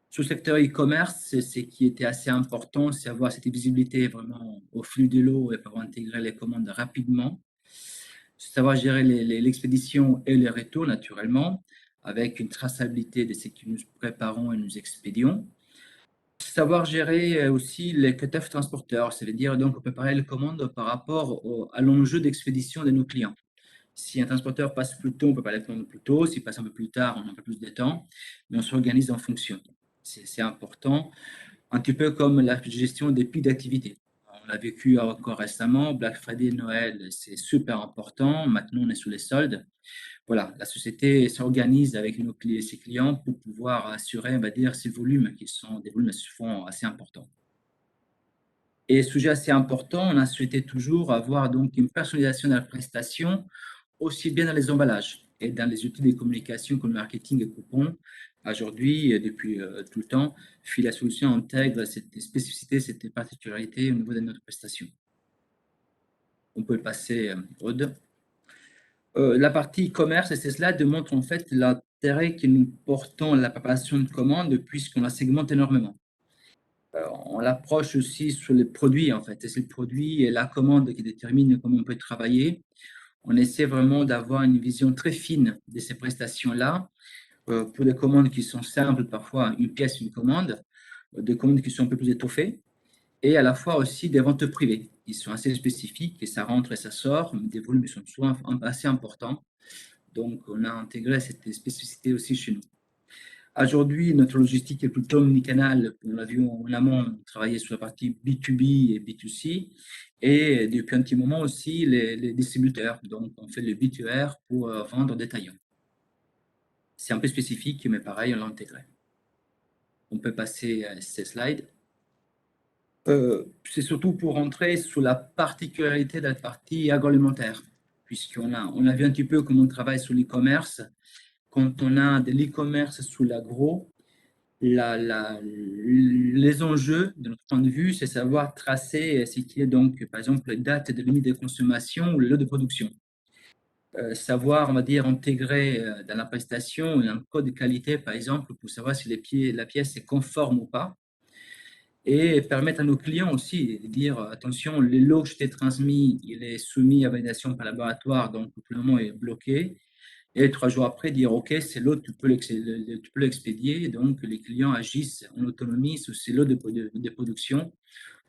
Sur le secteur e-commerce, ce qui était assez important, c'est avoir cette visibilité vraiment au flux de l'eau et pouvoir intégrer les commandes rapidement. Savoir gérer l'expédition et les retours, naturellement, avec une traçabilité de ce que nous préparons et nous expédions. Savoir gérer aussi les cut-off transporteurs, ça veut dire donc préparer les commandes par rapport à l'enjeu d'expédition de nos clients. Si un transporteur passe plus tôt, on peut pas les commander plus tôt. S'il passe un peu plus tard, on a un peu plus de temps, mais on s'organise en fonction. C'est important, un petit peu comme la gestion des pics d'activité. On l'a vécu encore récemment, Black Friday, Noël, c'est super important. Maintenant, on est sous les soldes. Voilà, la société s'organise avec ses clients pour pouvoir assurer, on va dire, ces volumes qui sont des volumes assez importants. Et sujet assez important, on a souhaité toujours avoir donc une personnalisation de la prestation, aussi bien dans les emballages et dans les outils de communication comme le marketing et coupons. Aujourd'hui, depuis tout le temps, la solution intègre cette spécificité, cette particularité au niveau de notre prestation. On peut passer Aude. La partie e-commerce et ces slides montrent en fait l'intérêt que nous portons à la préparation de commandes puisqu'on la segmente énormément. On l'approche aussi sur les produits en fait. C'est le produit et la commande qui déterminent comment on peut travailler. On essaie vraiment d'avoir une vision très fine de ces prestations-là pour des commandes qui sont simples, parfois une pièce, une commande, des commandes qui sont un peu plus étoffées, et à la fois aussi des ventes privées, qui sont assez spécifiques, et ça rentre et ça sort, mais des volumes qui sont souvent assez importants. Donc, on a intégré cette spécificité aussi chez nous. Aujourd'hui, notre logistique est plutôt omnicanal. On l'a vu en amont, on travaillait sur la partie B2B et B2C, et depuis un petit moment aussi les distributeurs. Donc, on fait le B2R pour vendre détaillant. C'est un peu spécifique, mais pareil, on l'a intégré. On peut passer à ces slides. C'est surtout pour rentrer sur la particularité de la partie agroalimentaire, puisqu'on a vu un petit peu comment on travaille sur l'e-commerce. Quand on a de l'e-commerce sous l'agro, les enjeux, de notre point de vue, c'est savoir tracer ce qui est donc, par exemple, les dates de limite de consommation ou le lot de production. Savoir, on va dire, intégrer dans la prestation un code de qualité, par exemple, pour savoir si la pièce est conforme ou pas. Et permettre à nos clients aussi de dire, attention, le lot que je t'ai transmis, il est soumis à validation par laboratoire, donc pour le moment, il est bloqué. Et 3 jours après, dire, OK, c'est lot, tu peux l'expédier. Donc, les clients agissent en autonomie sur ces lots de production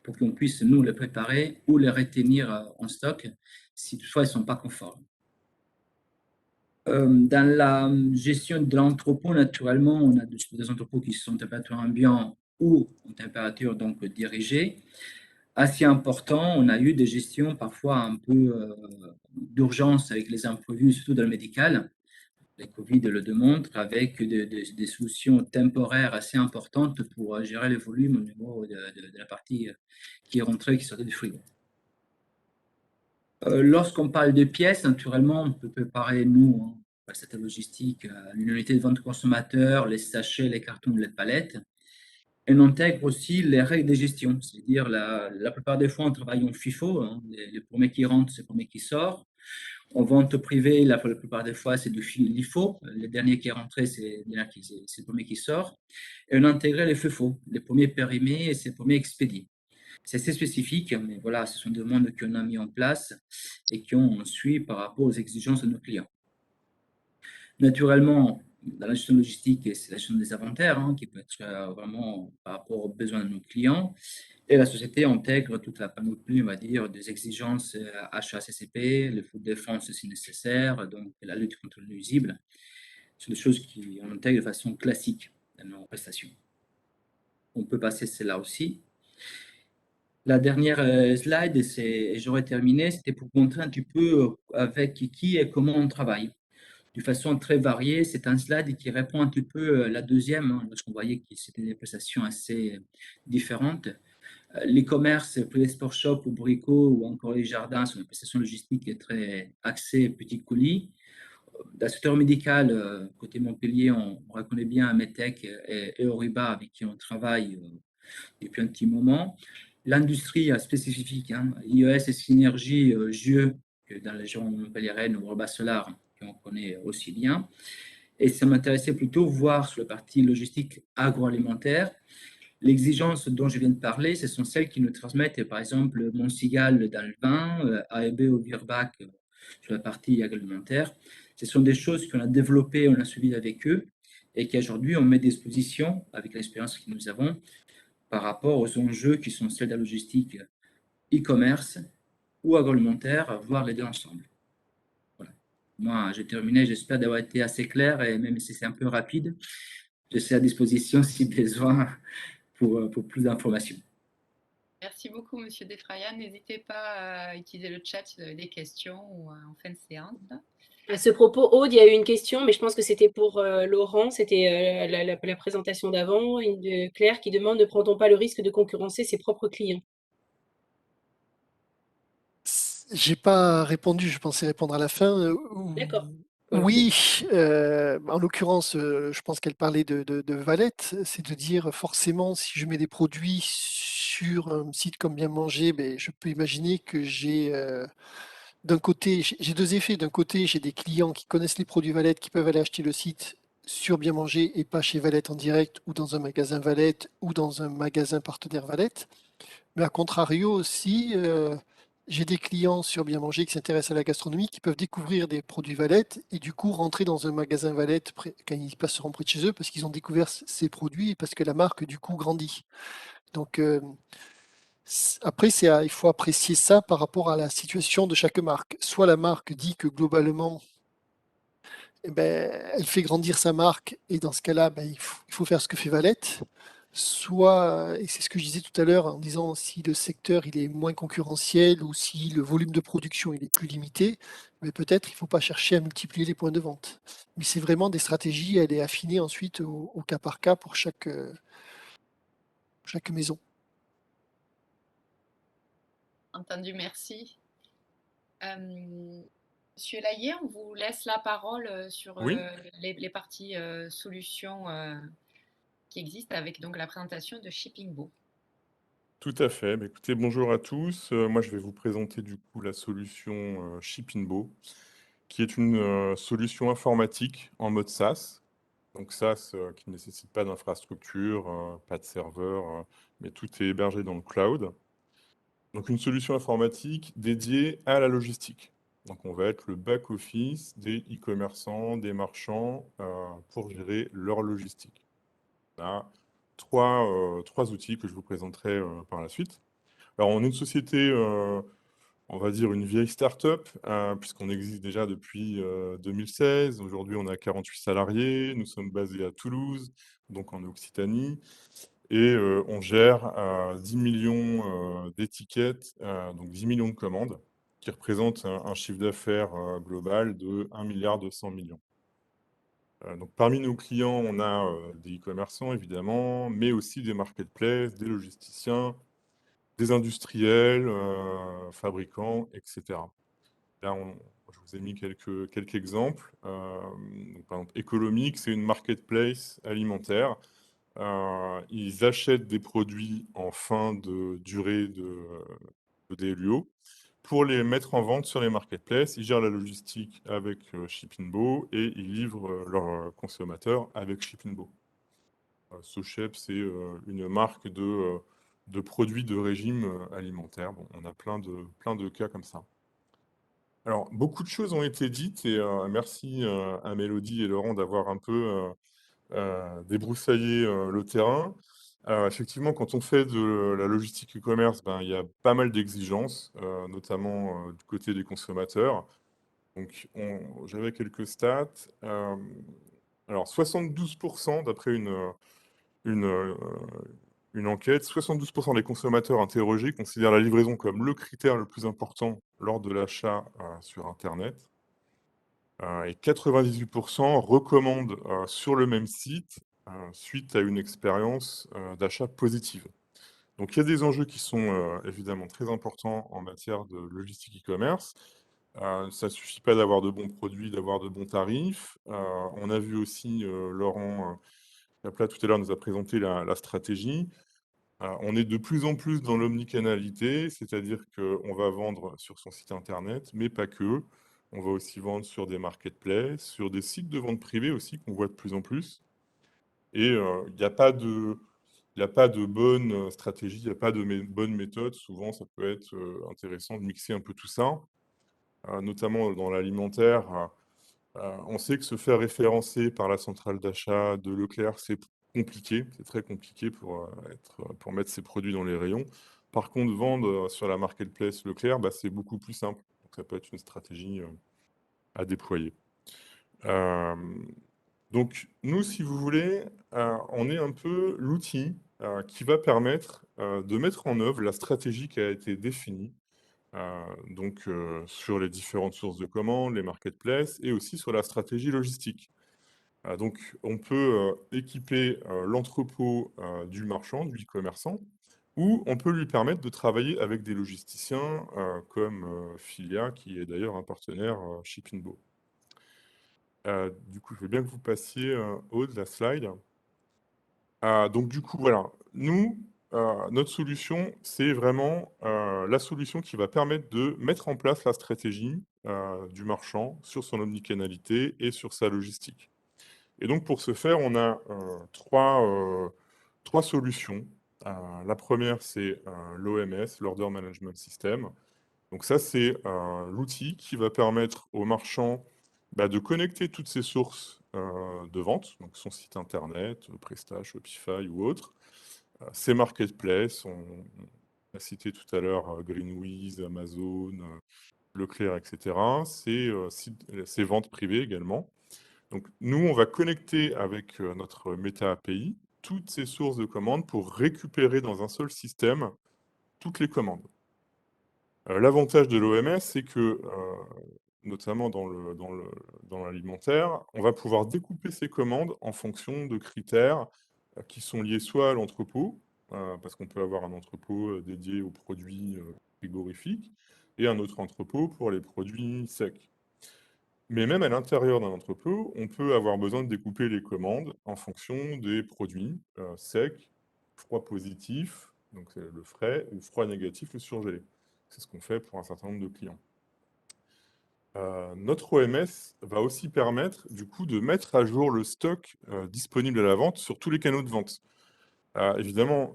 pour qu'on puisse, nous, les préparer ou les retenir en stock si toutefois ils ne sont pas conformes. Dans la gestion de l'entrepôt, naturellement, on a des entrepôts qui sont température ambiante ou en température donc dirigée. Assez important, on a eu des gestions parfois un peu d'urgence avec les imprévus, surtout dans le médical. Les Covid le démontrent, avec des solutions temporaires assez importantes pour gérer le volume au niveau de la partie qui est rentrée, qui sortait du frigo. Lorsqu'on parle de pièces, naturellement, on peut préparer, nous, cette logistique, une unité de vente consommateur, les sachets, les cartons, les palettes. Et on intègre aussi les règles de gestion, c'est-à-dire la plupart des fois, on travaille en FIFO, hein, les premiers qui rentrent, c'est les premiers qui sortent. En vente privée, la plupart des fois, c'est du LIFO. Les derniers qui rentrent, c'est le premier qui sort. Et on intègre les FIFO, les premiers périmés et c'est les premiers expédiés. C'est assez spécifique, mais voilà, ce sont des demandes qu'on a mis en place et qu'on suit par rapport aux exigences de nos clients. Naturellement, dans la gestion logistique, c'est la gestion des inventaires hein, qui peut être vraiment par rapport aux besoins de nos clients. Et la société intègre toute la panoplie, on va dire, des exigences HACCP, le flux de défense si nécessaire, donc la lutte contre le nuisible. Ce sont des choses qu'on intègre de façon classique dans nos prestations. On peut passer celle-là aussi. La dernière slide, et j'aurais terminé, c'était pour montrer un petit peu avec qui et comment on travaille. De façon très variée, c'est un slide qui répond un petit peu à la deuxième, hein, lorsqu'on voyait que c'était des prestations assez différentes. L'e-commerce, les sport shop ou bricots ou encore les jardins sont des prestations logistiques très axées petits colis. Dans le secteur médical, côté Montpellier, on reconnaît bien Medtech et Oriba avec qui on travaille depuis un petit moment. L'industrie spécifique, hein, IES et Synergie, JE, que dans les région montpelliéraine ou Orba Solar, qu'on connaît aussi bien. Et ça m'intéressait plutôt voir sur la partie logistique agroalimentaire. L'exigence dont je viens de parler, ce sont celles qui nous transmettent, par exemple, Montcigal dans le vin, AEB au Birbach sur la partie agroalimentaire. Ce sont des choses qu'on a développées, on a suivi avec eux et qu'aujourd'hui, on met à disposition avec l'expérience que nous avons par rapport aux enjeux qui sont celles de la logistique e-commerce ou agroalimentaire, voire les deux ensemble. Voilà. Moi, j'ai terminé. J'espère d'avoir été assez clair et même si c'est un peu rapide, je suis à disposition si besoin pour plus d'informations. Merci beaucoup, Monsieur Defraya. N'hésitez pas à utiliser le chat si vous avez des questions ou en fin de séance. À ce propos, Aude, il y a eu une question, mais je pense que c'était pour Laurent, c'était la présentation d'avant, de Claire qui demande ne prend-on pas le risque de concurrencer ses propres clients? J'ai pas répondu, je pensais répondre à la fin. D'accord. Oui, en l'occurrence, je pense qu'elle parlait de Valette, c'est de dire forcément si je mets des produits sur un site comme Bien Manger, ben, je peux imaginer que d'un côté, j'ai deux effets. D'un côté, j'ai des clients qui connaissent les produits Valette, qui peuvent aller acheter le site sur Bien Manger et pas chez Valette en direct ou dans un magasin Valette ou dans un magasin partenaire Valette. Mais à contrario aussi, j'ai des clients sur Bien Manger qui s'intéressent à la gastronomie, qui peuvent découvrir des produits Valette et du coup rentrer dans un magasin Valette quand ils passeront près de chez eux parce qu'ils ont découvert ces produits et parce que la marque du coup grandit. Donc après, il faut apprécier ça par rapport à la situation de chaque marque. Soit la marque dit que globalement, eh ben, elle fait grandir sa marque et dans ce cas-là, ben, il faut faire ce que fait Valette. Soit, et c'est ce que je disais tout à l'heure en disant si le secteur il est moins concurrentiel ou si le volume de production il est plus limité, mais peut-être il ne faut pas chercher à multiplier les points de vente. Mais c'est vraiment des stratégies, elle est affinée ensuite au cas par cas pour chaque maison. Entendu, merci. Monsieur Laillé, on vous laisse la parole sur Oui, les parties solutions qui existent avec donc la présentation de Shippingbo. tout à fait. Bah, écoutez, bonjour à tous. Moi, je vais vous présenter du coup la solution Shippinbo, qui est une solution informatique en mode SaaS. Donc SaaS qui ne nécessite pas d'infrastructure, pas de serveur, mais tout est hébergé dans le cloud. Donc une solution informatique dédiée à la logistique. Donc on va être le back-office des e-commerçants, des marchands pour gérer leur logistique. On a trois outils que je vous présenterai par la suite. Alors, on est une société, on va dire une vieille start-up, puisqu'on existe déjà depuis 2016. Aujourd'hui, on a 48 salariés. Nous sommes basés à Toulouse, donc en Occitanie. Et on gère 10 millions d'étiquettes, donc 10 millions de commandes, qui représentent un chiffre d'affaires global de 1,2 milliard. Donc parmi nos clients, on a des e-commerçants évidemment, mais aussi des marketplaces, des logisticiens, des industriels, fabricants, etc. Là, je vous ai mis quelques exemples. Donc, par exemple, Economic, c'est une marketplace alimentaire. Ils achètent des produits en fin de durée de DLUO pour les mettre en vente sur les marketplaces. Ils gèrent la logistique avec Shipinbo et ils livrent leurs consommateurs avec Shipinbo. Sochep, c'est une marque de produits de régime alimentaire. Bon, on a plein de cas comme ça. Alors, beaucoup de choses ont été dites et merci à Mélodie et Laurent d'avoir un peu débroussaillé le terrain. Effectivement, quand on fait de la logistique e-commerce, ben, il y a pas mal d'exigences, notamment du côté des consommateurs. Donc, j'avais quelques stats. Alors, 72%, d'après une, une enquête, 72% des consommateurs interrogés considèrent la livraison comme le critère le plus important lors de l'achat sur Internet. Et 98% recommandent sur le même site suite à une expérience d'achat positive. Donc il y a des enjeux qui sont évidemment très importants en matière de logistique e-commerce. Ça ne suffit pas d'avoir de bons produits, d'avoir de bons tarifs. On a vu aussi Laurent Capla tout à l'heure nous a présenté la stratégie. On est de plus en plus dans l'omnicanalité, c'est-à-dire qu'on va vendre sur son site internet, mais pas que. On va aussi vendre sur des marketplaces, sur des sites de vente privée aussi qu'on voit de plus en plus. Et il n'y a pas de bonne stratégie, il n'y a pas de bonne méthode. Souvent, ça peut être intéressant de mixer un peu tout ça, notamment dans l'alimentaire. On sait que se faire référencer par la centrale d'achat de Leclerc, c'est compliqué, c'est très compliqué pour mettre ses produits dans les rayons. Par contre, vendre sur la marketplace Leclerc, bah, c'est beaucoup plus simple. Donc, ça peut être une stratégie à déployer. Donc, nous, si vous voulez, on est un peu l'outil qui va permettre de mettre en œuvre la stratégie qui a été définie donc sur les différentes sources de commandes, les marketplaces, et aussi sur la stratégie logistique. Donc, on peut équiper l'entrepôt du marchand, du e-commerçant, ou on peut lui permettre de travailler avec des logisticiens comme Filia, qui est d'ailleurs un partenaire Shipinbo. Du coup, je veux bien que vous passiez, Aude, la slide. Donc du coup, voilà, nous, notre solution, c'est vraiment la solution qui va permettre de mettre en place la stratégie du marchand sur son omnicanalité et sur sa logistique. Et donc pour ce faire, on a trois solutions. La première, c'est l'OMS, l'Order Management System. Donc ça, c'est l'outil qui va permettre au marchand de connecter toutes ses sources de vente, donc son site internet, Presta, Shopify ou autre, ses marketplaces, on a cité tout à l'heure Greenwiz, Amazon, Leclerc, etc., ses ventes privées également. Donc nous, on va connecter avec notre Meta API toutes ces sources de commandes pour récupérer dans un seul système toutes les commandes. L'avantage de l'OMS, c'est que, notamment dans l'alimentaire, on va pouvoir découper ces commandes en fonction de critères qui sont liés soit à l'entrepôt, parce qu'on peut avoir un entrepôt dédié aux produits frigorifiques, et un autre entrepôt pour les produits secs. Mais même à l'intérieur d'un entrepôt, on peut avoir besoin de découper les commandes en fonction des produits secs, froid positif, donc c'est le frais, ou froid négatif, le surgelé. C'est ce qu'on fait pour un certain nombre de clients. Notre OMS va aussi permettre du coup de mettre à jour le stock disponible à la vente sur tous les canaux de vente. Évidemment,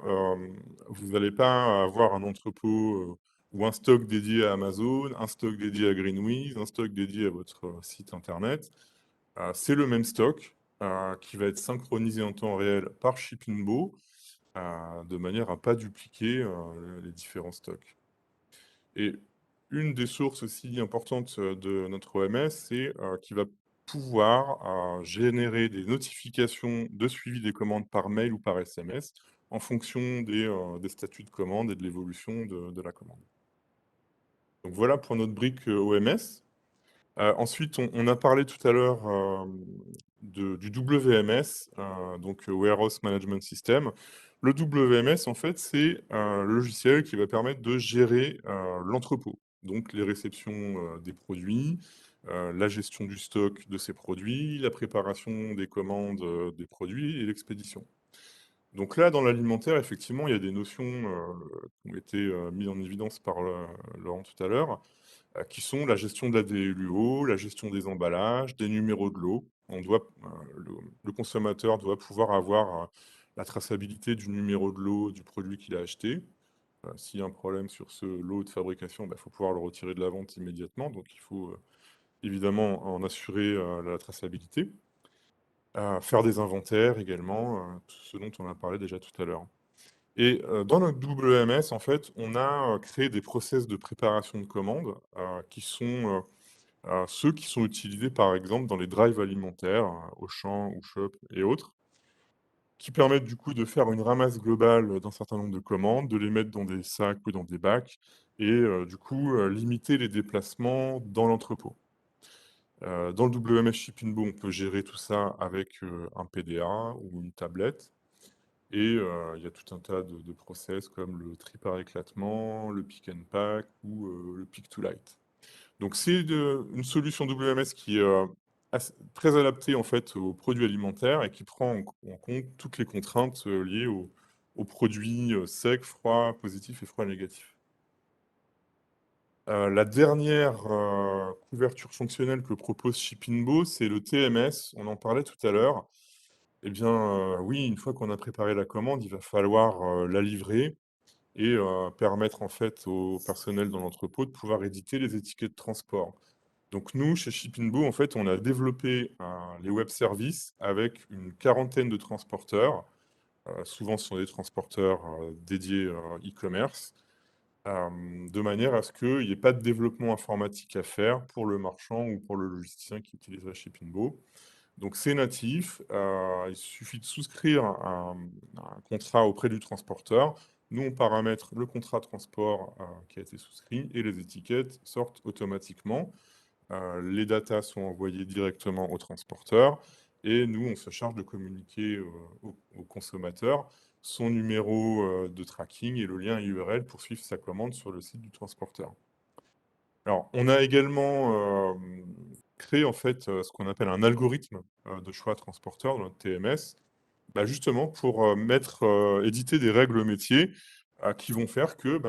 vous n'allez pas avoir un entrepôt ou un stock dédié à Amazon, un stock dédié à Greenwiz, un stock dédié à votre site internet. C'est le même stock qui va être synchronisé en temps réel par Shipinbo de manière à ne pas dupliquer les différents stocks. Et une des sources aussi importantes de notre OMS, c'est qu'il va pouvoir générer des notifications de suivi des commandes par mail ou par SMS en fonction des statuts de commande et de l'évolution de la commande. Donc voilà pour notre brique OMS. Ensuite, on a parlé tout à l'heure du WMS, donc Warehouse Management System. Le WMS, en fait, c'est un logiciel qui va permettre de gérer l'entrepôt, donc les réceptions des produits, la gestion du stock de ces produits, la préparation des commandes des produits et l'expédition. Donc là, dans l'alimentaire, effectivement, il y a des notions qui ont été mises en évidence par Laurent tout à l'heure, qui sont la gestion de la DLUO, la gestion des emballages, des numéros de lot. Le consommateur doit pouvoir avoir la traçabilité du numéro de lot du produit qu'il a acheté. S'il y a un problème sur ce lot de fabrication, il faut pouvoir le retirer de la vente immédiatement. Donc, il faut évidemment en assurer la traçabilité. Faire des inventaires également, tout ce dont on a parlé déjà tout à l'heure. Et dans notre WMS, en fait, on a créé des process de préparation de commandes qui sont ceux qui sont utilisés, par exemple, dans les drives alimentaires, Auchan, Shop et autres, qui permettent du coup de faire une ramasse globale d'un certain nombre de commandes, de les mettre dans des sacs ou dans des bacs, et du coup limiter les déplacements dans l'entrepôt. Dans le WMS Shippingbo, on peut gérer tout ça avec un PDA ou une tablette. Et il y a tout un tas de process comme le tri par éclatement, le pick and pack ou le pick to light. Donc c'est une solution WMS qui est très adaptée en fait aux produits alimentaires et qui prend en compte toutes les contraintes liées aux produits secs, froids, positifs et froids négatifs. La dernière couverture fonctionnelle que propose Shippingbo, c'est le TMS. On en parlait tout à l'heure. Eh bien, oui, une fois qu'on a préparé la commande, il va falloir la livrer et permettre en fait au personnel dans l'entrepôt de pouvoir éditer les étiquettes de transport. Donc nous, chez Shippingbo, en fait, on a développé les web services avec une quarantaine de transporteurs. Souvent, ce sont des transporteurs dédiés e-commerce, de manière à ce qu'il n'y ait pas de développement informatique à faire pour le marchand ou pour le logisticien qui utiliserait Shippingbo. Donc c'est natif, il suffit de souscrire un contrat auprès du transporteur. Nous, on paramètre le contrat de transport qui a été souscrit et les étiquettes sortent automatiquement. Les datas sont envoyées directement au transporteur et nous, on se charge de communiquer au consommateur son numéro de tracking et le lien URL pour suivre sa commande sur le site du transporteur. Alors, on a également créé en fait ce qu'on appelle un algorithme de choix transporteur dans notre TMS, justement pour éditer des règles métiers qui vont faire que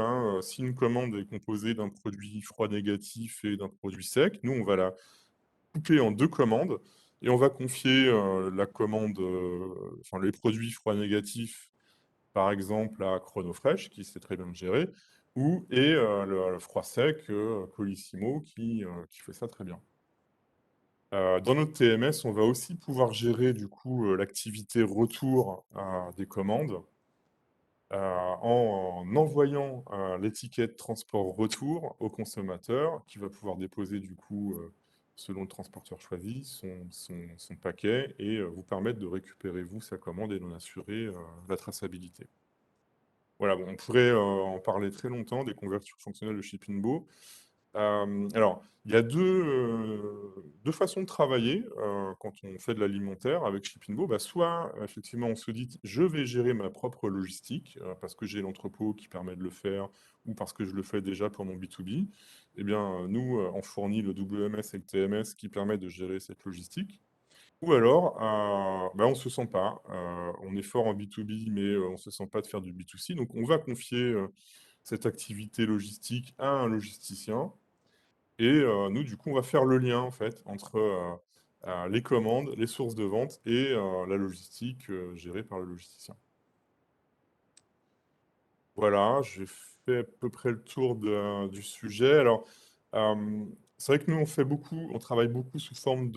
si une commande est composée d'un produit froid négatif et d'un produit sec, nous, on va la couper en 2 commandes et on va confier la commande, enfin les produits froid négatifs, par exemple à Chronofresh, qui sait très bien le gérer, et le froid sec, Colissimo, qui fait ça très bien. Dans notre TMS, on va aussi pouvoir gérer du coup l'activité retour des commandes en envoyant l'étiquette transport retour au consommateur qui va pouvoir déposer du coup, selon le transporteur choisi, son paquet et vous permettre de récupérer vous sa commande et d'en assurer la traçabilité. Voilà, bon, on pourrait en parler très longtemps des convertures fonctionnelles de Shippingbo. Alors, il y a deux façons de travailler quand on fait de l'alimentaire avec Shippingbo. Soit, effectivement, on se dit, je vais gérer ma propre logistique parce que j'ai l'entrepôt qui permet de le faire ou parce que je le fais déjà pour mon B2B. Eh bien, nous, on fournit le WMS et le TMS qui permettent de gérer cette logistique. Ou alors, on ne se sent pas. On est fort en B2B, mais on ne se sent pas de faire du B2C. Donc, on va confier cette activité logistique à un logisticien. Et nous, du coup, on va faire le lien, en fait, entre les commandes, les sources de vente et la logistique gérée par le logisticien. Voilà, j'ai fait à peu près le tour du sujet. Alors, c'est vrai que nous, on travaille beaucoup sous forme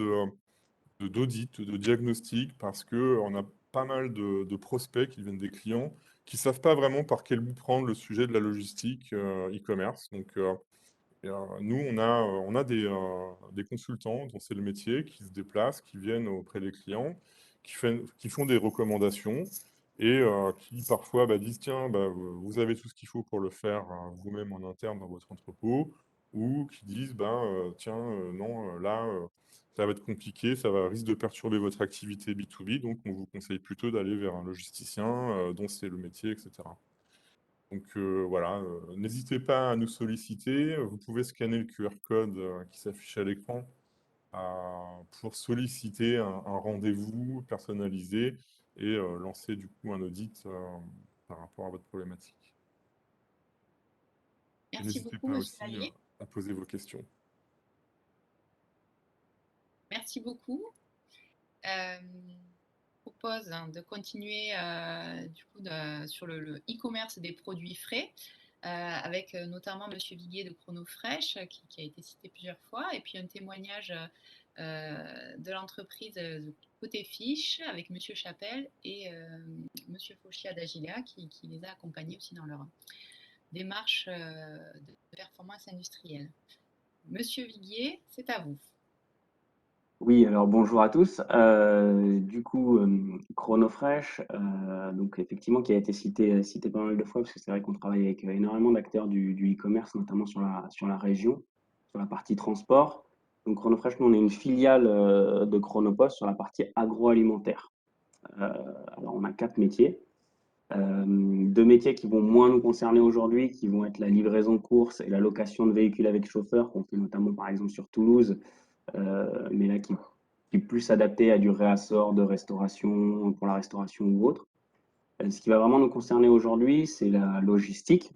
d'audit, de diagnostic, parce qu'on a pas mal de prospects qui viennent des clients qui ne savent pas vraiment par quel bout prendre le sujet de la logistique e-commerce. Donc, nous, on a des consultants dont c'est le métier, qui se déplacent, qui viennent auprès des clients, qui font des recommandations. et qui parfois disent, tiens, vous avez tout ce qu'il faut pour le faire vous-même en interne dans votre entrepôt, ou qui disent, tiens, non, là, ça va être compliqué, risque de perturber votre activité B2B, donc on vous conseille plutôt d'aller vers un logisticien dont c'est le métier, etc. Donc voilà, n'hésitez pas à nous solliciter. Vous pouvez scanner le QR code qui s'affiche à l'écran pour solliciter un rendez-vous personnalisé et lancer du coup un audit par rapport à votre problématique. Et Merci n'hésitez beaucoup, pas Monsieur aussi Lallier. à poser vos questions. Merci beaucoup. Je propose de continuer du coup, sur le e-commerce des produits frais avec notamment Monsieur Viguier de Chronofresh qui a été cité plusieurs fois et puis un témoignage de l'entreprise Côté Fiche avec Monsieur Chapelle et Monsieur Fauchia d'Agilia qui les a accompagnés aussi dans leur démarche de performance industrielle. Monsieur Viguier, c'est à vous. Oui, alors bonjour à tous. Du coup, Chronofresh, donc effectivement qui a été cité pas mal de fois parce que c'est vrai qu'on travaille avec énormément d'acteurs du e-commerce, notamment sur la région, sur la partie transport. Donc Chronofresh, nous on est une filiale de Chronopost sur la partie agroalimentaire. Alors on a 4 métiers. 2 métiers qui vont moins nous concerner aujourd'hui, qui vont être la livraison de courses et la location de véhicules avec chauffeur, qu'on fait notamment par exemple sur Toulouse, mais là qui est plus adapté à du réassort de restauration, pour la restauration ou autre. Ce qui va vraiment nous concerner aujourd'hui, c'est la logistique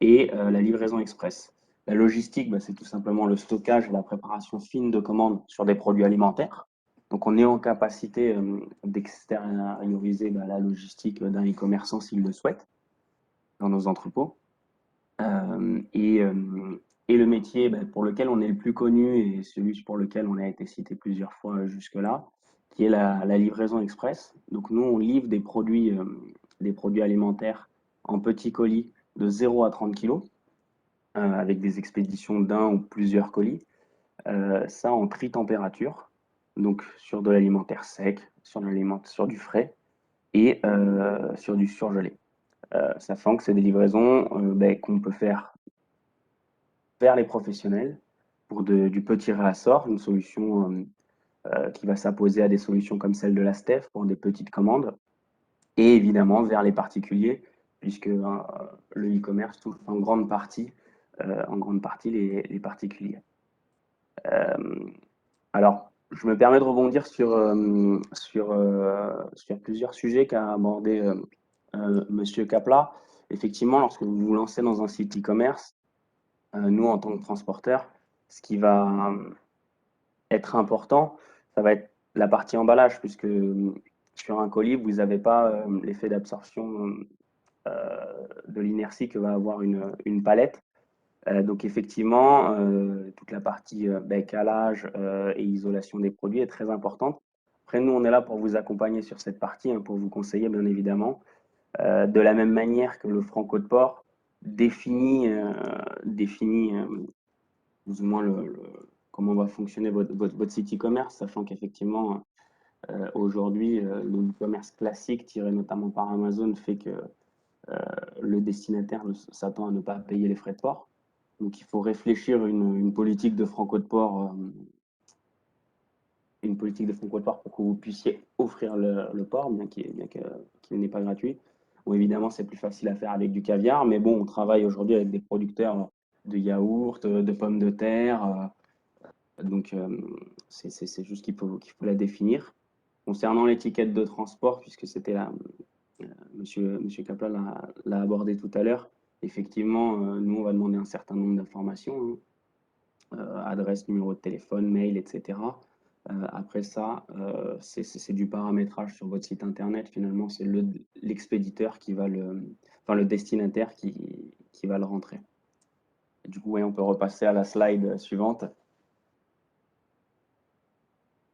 et la livraison express. La logistique, c'est tout simplement le stockage et la préparation fine de commandes sur des produits alimentaires. Donc, on est en capacité d'extérioriser la logistique d'un e-commerçant s'il le souhaite dans nos entrepôts. Et le métier pour lequel on est le plus connu et celui pour lequel on a été cité plusieurs fois jusque-là, qui est la livraison express. Donc nous, on livre des produits alimentaires en petits colis de 0 à 30 kg, avec des expéditions d'un ou plusieurs colis. Ça en tri-température, donc sur de l'alimentaire sec, sur du frais et sur du surgelé. Sachant que c'est des livraisons qu'on peut faire vers les professionnels pour du petit réassort, une solution qui va s'apposer à des solutions comme celle de la STEF pour des petites commandes, et évidemment vers les particuliers, puisque le e-commerce touche en grande partie les particuliers. Alors, je me permets de rebondir sur plusieurs sujets qu'a abordé Monsieur Capla. Effectivement, lorsque vous vous lancez dans un site e-commerce, nous, en tant que transporteurs, ce qui va être important, ça va être la partie emballage, puisque sur un colis, vous n'avez pas l'effet d'absorption de l'inertie que va avoir une palette. Donc effectivement, toute la partie calage et isolation des produits est très importante. Après, nous, on est là pour vous accompagner sur cette partie, pour vous conseiller, bien évidemment. De la même manière que le Franco de Port définit plus ou moins comment va fonctionner votre site e-commerce, sachant qu'effectivement, aujourd'hui, le e-commerce classique, tiré notamment par Amazon, fait que le destinataire s'attend à ne pas payer les frais de port. Donc, il faut réfléchir une politique de Franco de Port, pour que vous puissiez offrir le port, bien qu'il n'est pas gratuit. Bon, évidemment, c'est plus facile à faire avec du caviar, mais bon, on travaille aujourd'hui avec des producteurs de yaourts, de pommes de terre. Donc, c'est juste qu'il faut la définir. Concernant l'étiquette de transport, puisque c'était là, Monsieur Capla l'a abordé tout à l'heure, effectivement, nous, on va demander un certain nombre d'informations, adresse, numéro de téléphone, mail, etc. Après ça, c'est du paramétrage sur votre site internet. Finalement, c'est l'expéditeur qui va le destinataire qui va le rentrer. Du coup, on peut repasser à la slide suivante.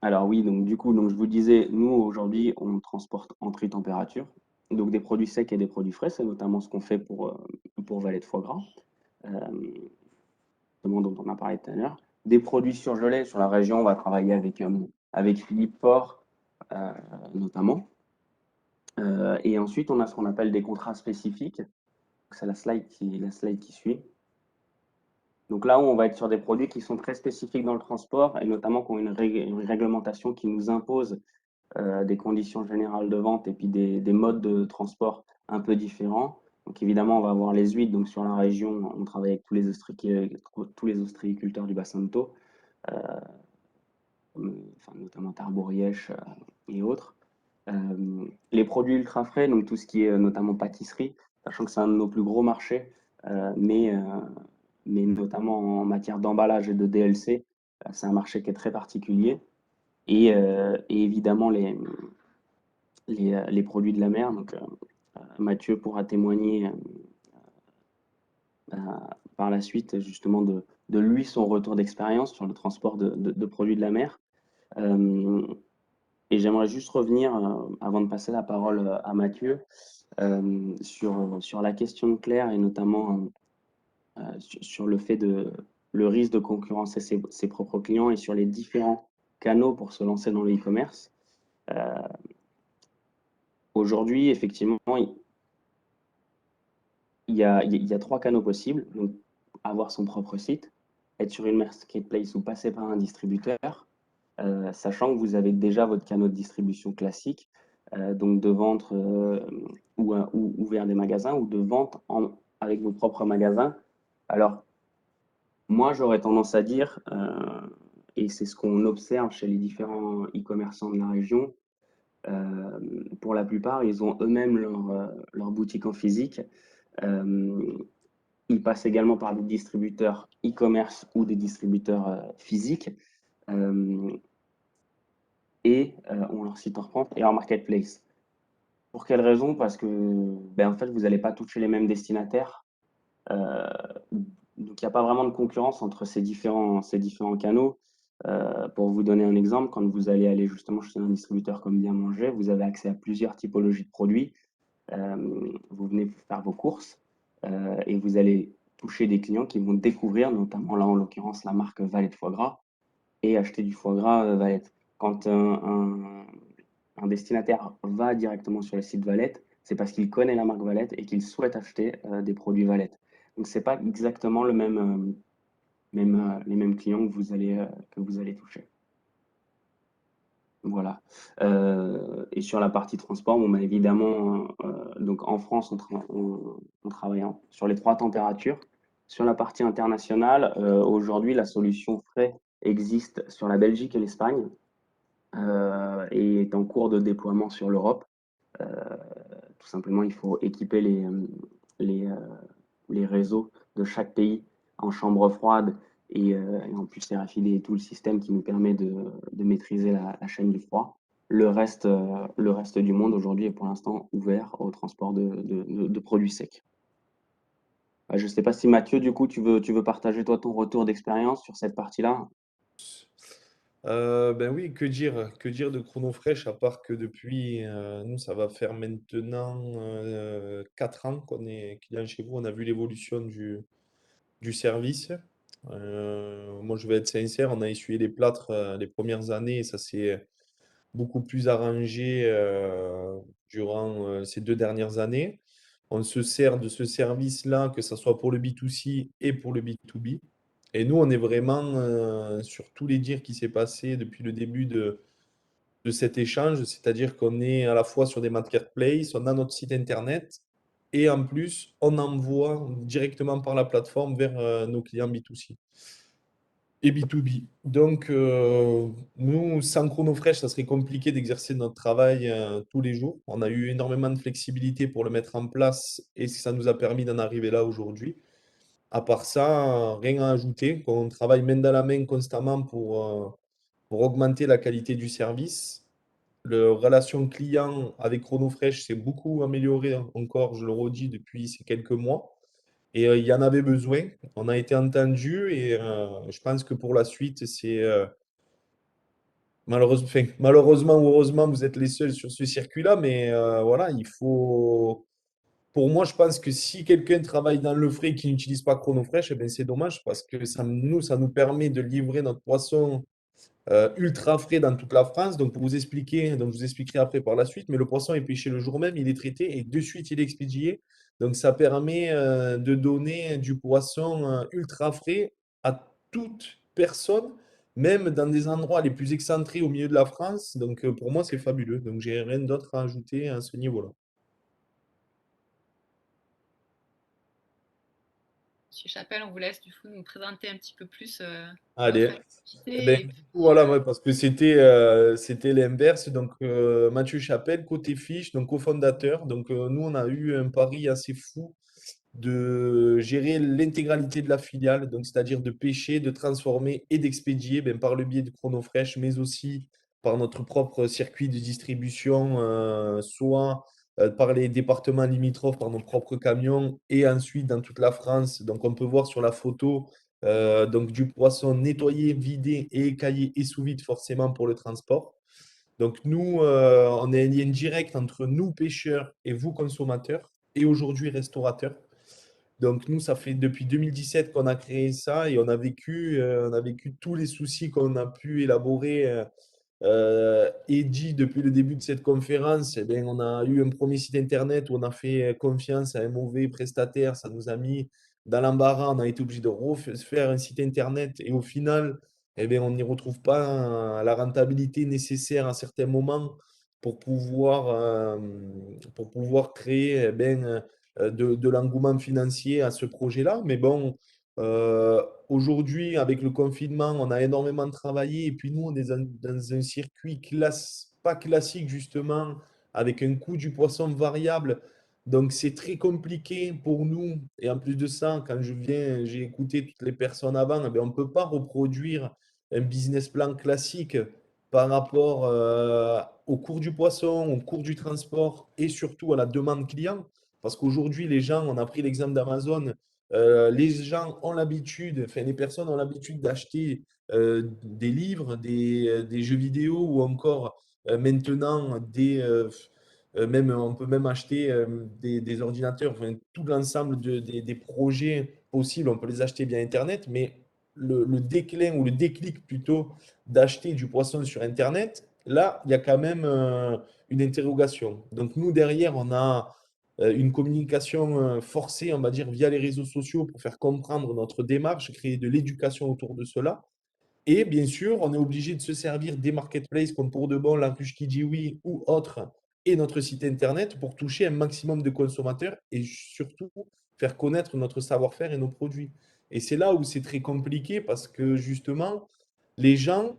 Alors oui, donc du coup, je vous disais, nous aujourd'hui, on transporte en tri-température, donc des produits secs et des produits frais, c'est notamment ce qu'on fait pour Valet de Foie Gras, dont on a parlé tout à l'heure. Des produits surgelés sur la région, on va travailler avec Philippe Fort, notamment. Et ensuite, on a ce qu'on appelle des contrats spécifiques. C'est la slide qui suit. Donc là où on va être sur des produits qui sont très spécifiques dans le transport et notamment qui ont une réglementation qui nous impose des conditions générales de vente et puis des modes de transport un peu différents. Donc évidemment, on va avoir les huîtres. Donc sur la région, on travaille avec tous les ostréiculteurs du bassin de Thau, notamment Tarbes-Rièche et autres. Les produits ultra frais, donc tout ce qui est notamment pâtisserie, sachant que c'est un de nos plus gros marchés, mais notamment en matière d'emballage et de DLC, c'est un marché qui est très particulier. Et évidemment, les produits de la mer. Donc, Mathieu pourra témoigner par la suite justement de lui, son retour d'expérience sur le transport de produits de la mer. Et j'aimerais juste revenir, avant de passer la parole à Mathieu, sur la question de Claire et notamment sur le fait le risque de concurrencer ses propres clients et sur les différents canaux pour se lancer dans le e-commerce. Aujourd'hui, effectivement, il y a 3 canaux possibles. Donc, avoir son propre site, être sur une marketplace ou passer par un distributeur, sachant que vous avez déjà votre canal de distribution classique, donc de vente ou vers des magasins ou de vente avec vos propres magasins. Alors, moi, j'aurais tendance à dire, et c'est ce qu'on observe chez les différents e-commerçants de la région, pour la plupart, ils ont eux-mêmes leur boutique en physique. Ils passent également par des distributeurs e-commerce ou des distributeurs physiques. Et ont leur site en vente et leur marketplace. Pour quelle raison? Parce que en fait, vous n'allez pas toucher les mêmes destinataires. Donc, il n'y a pas vraiment de concurrence entre ces différents canaux. Pour vous donner un exemple, quand vous allez aller justement chez un distributeur comme Bien Manger, vous avez accès à plusieurs typologies de produits. Vous venez faire vos courses et vous allez toucher des clients qui vont découvrir, notamment là en l'occurrence la marque Valette Foie Gras, et acheter du foie gras Valette. Quand un destinataire va directement sur le site Valette, c'est parce qu'il connaît la marque Valette et qu'il souhaite acheter des produits Valette. Donc, ce n'est pas exactement les mêmes clients que vous allez toucher. Voilà. Et sur la partie transport, évidemment, donc en France, on travaille sur les 3 températures. Sur la partie internationale, aujourd'hui, la solution frais existe sur la Belgique et l'Espagne et est en cours de déploiement sur l'Europe. Tout simplement, il faut équiper les réseaux de chaque pays en chambre froide et en plus RFID et tout le système qui nous permet de maîtriser la chaîne du froid. Le reste du monde aujourd'hui est pour l'instant ouvert au transport de produits secs. Je ne sais pas si Mathieu, du coup, tu veux partager toi ton retour d'expérience sur cette partie-là? Ben oui, que dire de Chronofresh à part que depuis, nous, ça va faire maintenant 4 ans qu'on est client chez vous. On a vu l'évolution du service. Moi, je vais être sincère, on a essuyé les plâtres les premières années et ça s'est beaucoup plus arrangé durant ces 2 dernières années. On se sert de ce service-là, que ce soit pour le B2C et pour le B2B. Et nous, on est vraiment sur tous les dires qui s'est passé depuis le début de cet échange, c'est-à-dire qu'on est à la fois sur des marketplaces, on a notre site internet et en plus, on envoie directement par la plateforme vers nos clients B2C et B2B. Donc, nous, sans Chronofresh, ça serait compliqué d'exercer notre travail tous les jours. On a eu énormément de flexibilité pour le mettre en place et ça nous a permis d'en arriver là aujourd'hui. À part ça, rien à ajouter. On travaille main dans la main constamment pour augmenter la qualité du service. La relation client avec Chronofresh s'est beaucoup améliorée encore, je le redis, depuis ces quelques mois. Et il y en avait besoin. On a été entendu et je pense que pour la suite, c'est malheureusement ou heureusement, vous êtes les seuls sur ce circuit-là, mais voilà, il faut. Pour moi, je pense que si quelqu'un travaille dans le frais et qui n'utilise pas Chronofresh, eh ben, c'est dommage parce que ça nous permet de livrer notre poisson ultra frais dans toute la France. Donc, pour vous expliquer, donc je vous expliquerai après par la suite, mais le poisson est pêché le jour même, il est traité et de suite il est expédié. Donc, ça permet de donner du poisson ultra frais à toute personne, même dans des endroits les plus excentrés au milieu de la France. Donc, pour moi, c'est fabuleux. Donc, j'ai rien d'autre à ajouter à ce niveau-là. Monsieur Chapelle, on vous laisse du coup nous présenter un petit peu plus Allez. votre Eh ben, activité. Et du coup, puis, voilà, ouais, parce que c'était l'inverse. Donc, Mathieu Chapelle, côté fiche, donc cofondateur. Donc, nous, on a eu un pari assez fou de gérer l'intégralité de la filiale, donc c'est-à-dire de pêcher, de transformer et d'expédier ben, par le biais de Chronofresh, mais aussi par notre propre circuit de distribution, soit par les départements limitrophes, par nos propres camions, et ensuite dans toute la France. Donc, on peut voir sur la photo donc du poisson nettoyé, vidé et écaillé et sous vide forcément pour le transport. Donc nous, on a un lien direct entre nous pêcheurs et vous consommateurs et aujourd'hui restaurateurs. Donc nous, ça fait depuis 2017 qu'on a créé ça et on a vécu tous les soucis qu'on a pu élaborer et dit depuis le début de cette conférence. Eh bien, on a eu un premier site internet où on a fait confiance à un mauvais prestataire. Ça nous a mis dans l'embarras. On a été obligé de refaire un site internet et au final, eh bien, on n'y retrouve pas la rentabilité nécessaire à certains moments pour pouvoir créer de l'engouement financier à ce projet-là. Mais bon, aujourd'hui, avec le confinement, on a énormément travaillé et puis nous, on est dans un circuit pas classique, justement, avec un coût du poisson variable. Donc, c'est très compliqué pour nous. Et en plus de ça, quand j'ai écouté toutes les personnes avant, eh bien, on ne peut pas reproduire un business plan classique par rapport au cours du poisson, au cours du transport et surtout à la demande client. Parce qu'aujourd'hui, les gens, on a pris l'exemple d'Amazon, les gens ont l'habitude, enfin les personnes ont l'habitude d'acheter des livres, des jeux vidéo ou encore maintenant même on peut même acheter des ordinateurs, enfin, tout l'ensemble des projets possibles, on peut les acheter via Internet, mais le déclin ou le déclic plutôt d'acheter du poisson sur Internet, là, il y a quand même une interrogation. Donc nous, derrière, on a une communication forcée, on va dire, via les réseaux sociaux pour faire comprendre notre démarche, créer de l'éducation autour de cela. Et bien sûr, on est obligé de se servir des marketplaces comme pour de bon, La Ruche qui dit oui ou autres, et notre site internet pour toucher un maximum de consommateurs et surtout faire connaître notre savoir-faire et nos produits. Et c'est là où c'est très compliqué parce que justement, les gens,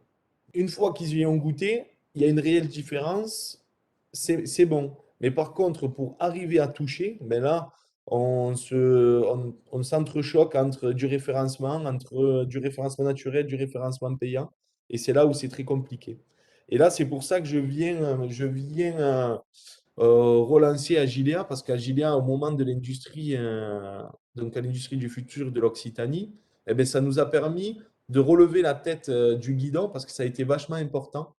une fois qu'ils y ont goûté, il y a une réelle différence, c'est bon. Mais par contre, pour arriver à toucher, ben là, on s'entrechoque entre du référencement naturel, du référencement payant. Et c'est là où c'est très compliqué. Et là, c'est pour ça que je viens relancer Agilea, parce qu'Agilea, au moment de l'industrie, donc à l'industrie du futur de l'Occitanie, eh ben, ça nous a permis de relever la tête du guidon, parce que ça a été vachement important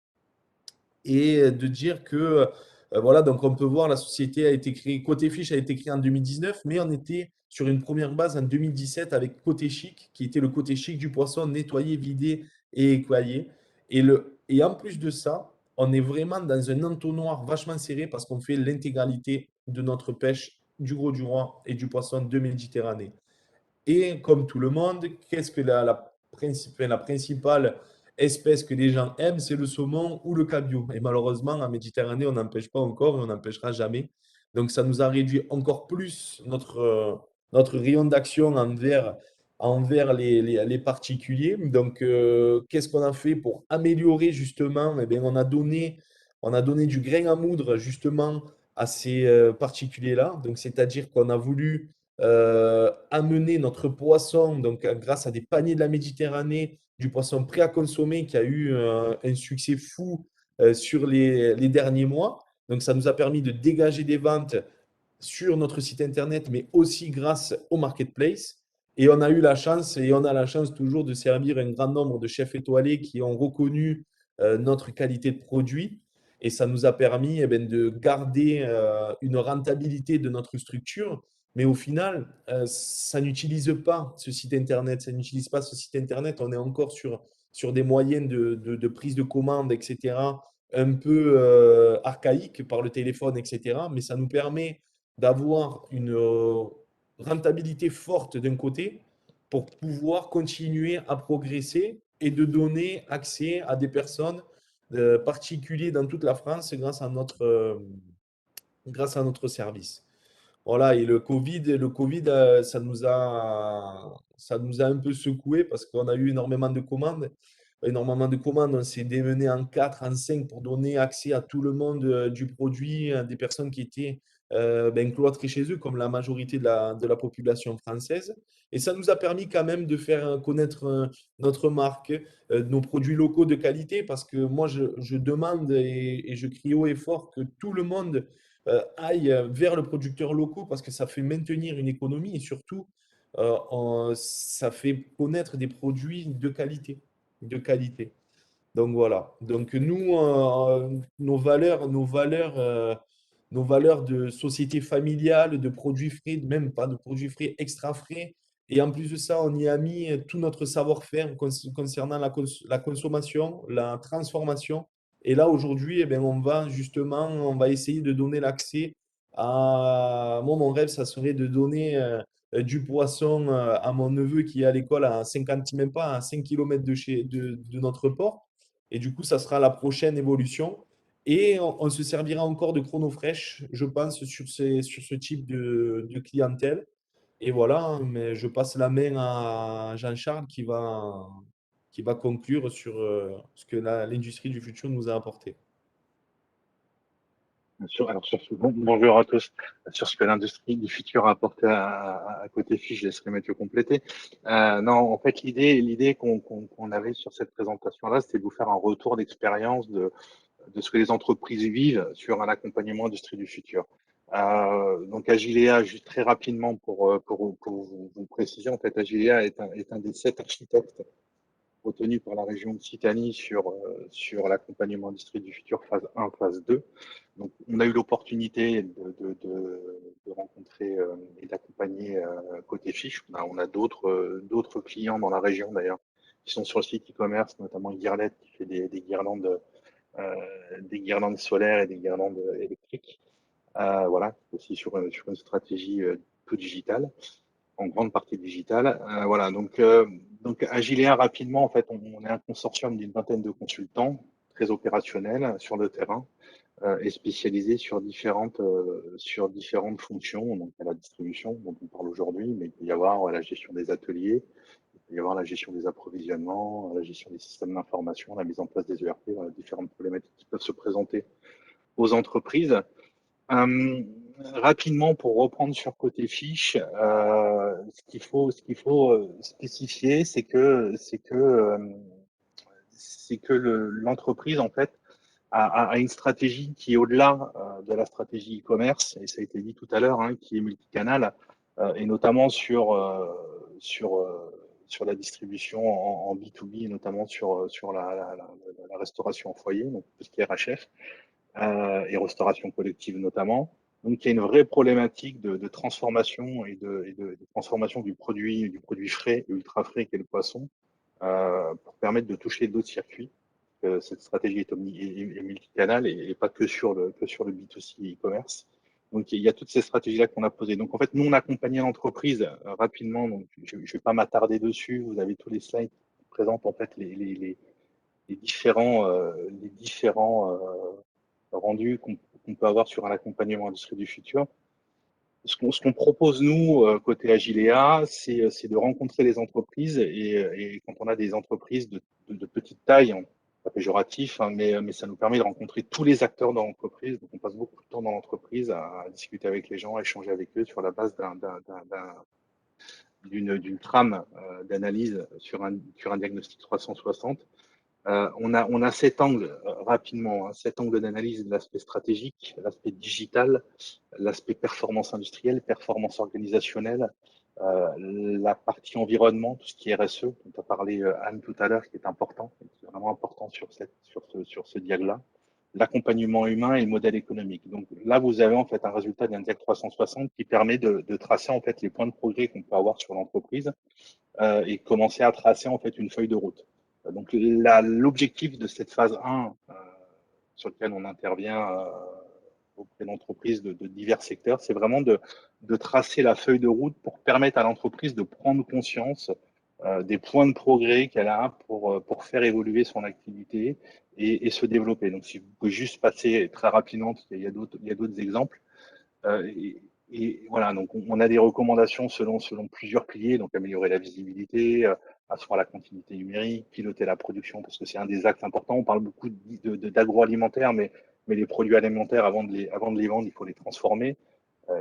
et de dire que, voilà, donc on peut voir, la société a été créée, Côté Fiche a été créée en 2019, mais on était sur une première base en 2017 avec Côté Chic, qui était le côté chic du poisson nettoyé, vidé et équoyé. Et en plus de ça, on est vraiment dans un entonnoir vachement serré parce qu'on fait l'intégralité de notre pêche du gros du roi et du poisson de Méditerranée. Et comme tout le monde, qu'est-ce que la principale espèce que les gens aiment? C'est le saumon ou le cabillaud. Et malheureusement, en Méditerranée, on n'empêche pas encore et on n'empêchera jamais. Donc, ça nous a réduit encore plus notre rayon d'action envers les particuliers. Donc, qu'est-ce qu'on a fait pour améliorer justement? Eh bien, on a donné du grain à moudre justement à ces particuliers-là. Donc, c'est-à-dire qu'on a voulu amener notre poisson, donc grâce à des paniers de la Méditerranée, du poisson prêt à consommer qui a eu un succès fou sur les derniers mois. Donc ça nous a permis de dégager des ventes sur notre site internet, mais aussi grâce au marketplace. Et on a eu la chance, et on a la chance toujours de servir un grand nombre de chefs étoilés qui ont reconnu notre qualité de produit. Et ça nous a permis de garder une rentabilité de notre structure. Mais au final, ça n'utilise pas ce site internet. Ça n'utilise pas ce site internet. On est encore sur sur des moyens de prise de commande, etc., un peu archaïques par le téléphone, etc. Mais ça nous permet d'avoir une rentabilité forte d'un côté pour pouvoir continuer à progresser et de donner accès à des personnes particuliers dans toute la France grâce à notre service. Voilà, et le Covid, ça nous a un peu secoué parce qu'on a eu énormément de commandes. Énormément de commandes, on s'est démené en 4, en 5 pour donner accès à tout le monde du produit, à des personnes qui étaient cloîtrées chez eux, comme la majorité de la population française. Et ça nous a permis quand même de faire connaître notre marque, nos produits locaux de qualité, parce que moi, je demande et je crie haut et fort que tout le monde aille vers le producteur local parce que ça fait maintenir une économie et surtout, ça fait connaître des produits de qualité. De qualité. Donc voilà. Donc nous, nos valeurs de société familiale, de produits frais, même pas de produits frais, extra frais. Et en plus de ça, on y a mis tout notre savoir-faire concernant la consommation, la transformation. Et là, aujourd'hui, eh bien, on va essayer de donner l'accès à… Moi, mon rêve, ça serait de donner du poisson à mon neveu qui est à l'école à 50, même pas à 5 km de notre port. Et du coup, ça sera la prochaine évolution. Et on se servira encore de ChronoFresh, je pense, sur ce type de clientèle. Et voilà, mais je passe la main à Jean-Charles qui va conclure sur ce que l'industrie du futur nous a apporté. Bonjour à tous. Sur ce que l'industrie du futur a apporté à côté fiche, je laisserai Mathieu compléter. Non, en fait, l'idée qu'on avait sur cette présentation-là, c'était de vous faire un retour d'expérience de ce que les entreprises vivent sur un accompagnement industrie du futur. Donc Agilea, juste très rapidement pour vous préciser, en fait, Agilea est un des 7 architectes retenus par la région Occitanie sur l'accompagnement industrie du futur phase 1, phase 2. Donc, on a eu l'opportunité de rencontrer et d'accompagner côté fiche. On a d'autres clients dans la région d'ailleurs qui sont sur le site e-commerce, notamment Gearlet qui fait des guirlandes solaires et des guirlandes électriques. Voilà, aussi sur une stratégie peu digitale, en grande partie digitale. Voilà, donc Agilea, rapidement, en fait, on est un consortium d'une vingtaine de consultants très opérationnels sur le terrain et spécialisés sur différentes fonctions. Donc, il y a la distribution dont on parle aujourd'hui, mais il peut y avoir la gestion des ateliers, il peut y avoir la gestion des approvisionnements, la gestion des systèmes d'information, la mise en place des ERP, voilà, différentes problématiques qui peuvent se présenter aux entreprises. Rapidement, pour reprendre sur côté fiche, ce qu'il faut spécifier, c'est que l'entreprise, en fait, a une stratégie qui est au-delà de la stratégie e-commerce, et ça a été dit tout à l'heure, hein, qui est multicanal, et notamment sur la distribution en B2B, notamment sur la restauration en foyer, donc tout ce qui est RHF, et restauration collective notamment. Donc, il y a une vraie problématique de transformation et de transformation du produit frais et ultra frais qu'est le poisson pour permettre de toucher d'autres circuits. Cette stratégie est multicanal et pas que sur le B2C e-commerce. Donc, il y a toutes ces stratégies-là qu'on a posées. Donc, en fait, nous, on accompagnait l'entreprise rapidement. Donc, je ne vais pas m'attarder dessus. Vous avez tous les slides qui présentent en fait les différents rendus qu'on peut avoir sur un accompagnement industrie du futur. Ce qu'on propose, nous, côté Agilea, c'est de rencontrer les entreprises et quand on a des entreprises de petite taille, pas péjoratif, hein, mais ça nous permet de rencontrer tous les acteurs dans l'entreprise. Donc, on passe beaucoup de temps dans l'entreprise à discuter avec les gens, à échanger avec eux sur la base d'une trame d'analyse sur un diagnostic 360. On a 7 angles rapidement, hein, 7 angles d'analyse de l'aspect stratégique, l'aspect digital, l'aspect performance industrielle, performance organisationnelle, la partie environnement, tout ce qui est RSE, dont a parlé Anne tout à l'heure, qui est important, qui est vraiment important sur ce diag-là, l'accompagnement humain et le modèle économique. Donc là, vous avez en fait un résultat d'un diag 360 qui permet de tracer en fait les points de progrès qu'on peut avoir sur l'entreprise et commencer à tracer en fait une feuille de route. Donc l'objectif de cette phase 1 sur lequel on intervient auprès d'entreprises de divers secteurs, c'est vraiment de tracer la feuille de route pour permettre à l'entreprise de prendre conscience des points de progrès qu'elle a pour faire évoluer son activité et se développer. Donc, si vous pouvez juste passer très rapidement, parce qu'il y a d'autres exemples. Et voilà, donc on a des recommandations selon plusieurs piliers, donc améliorer la visibilité, asseoir la continuité numérique, piloter la production, parce que c'est un des axes importants. On parle beaucoup d'agroalimentaire, mais les produits alimentaires, avant de les vendre, il faut les transformer.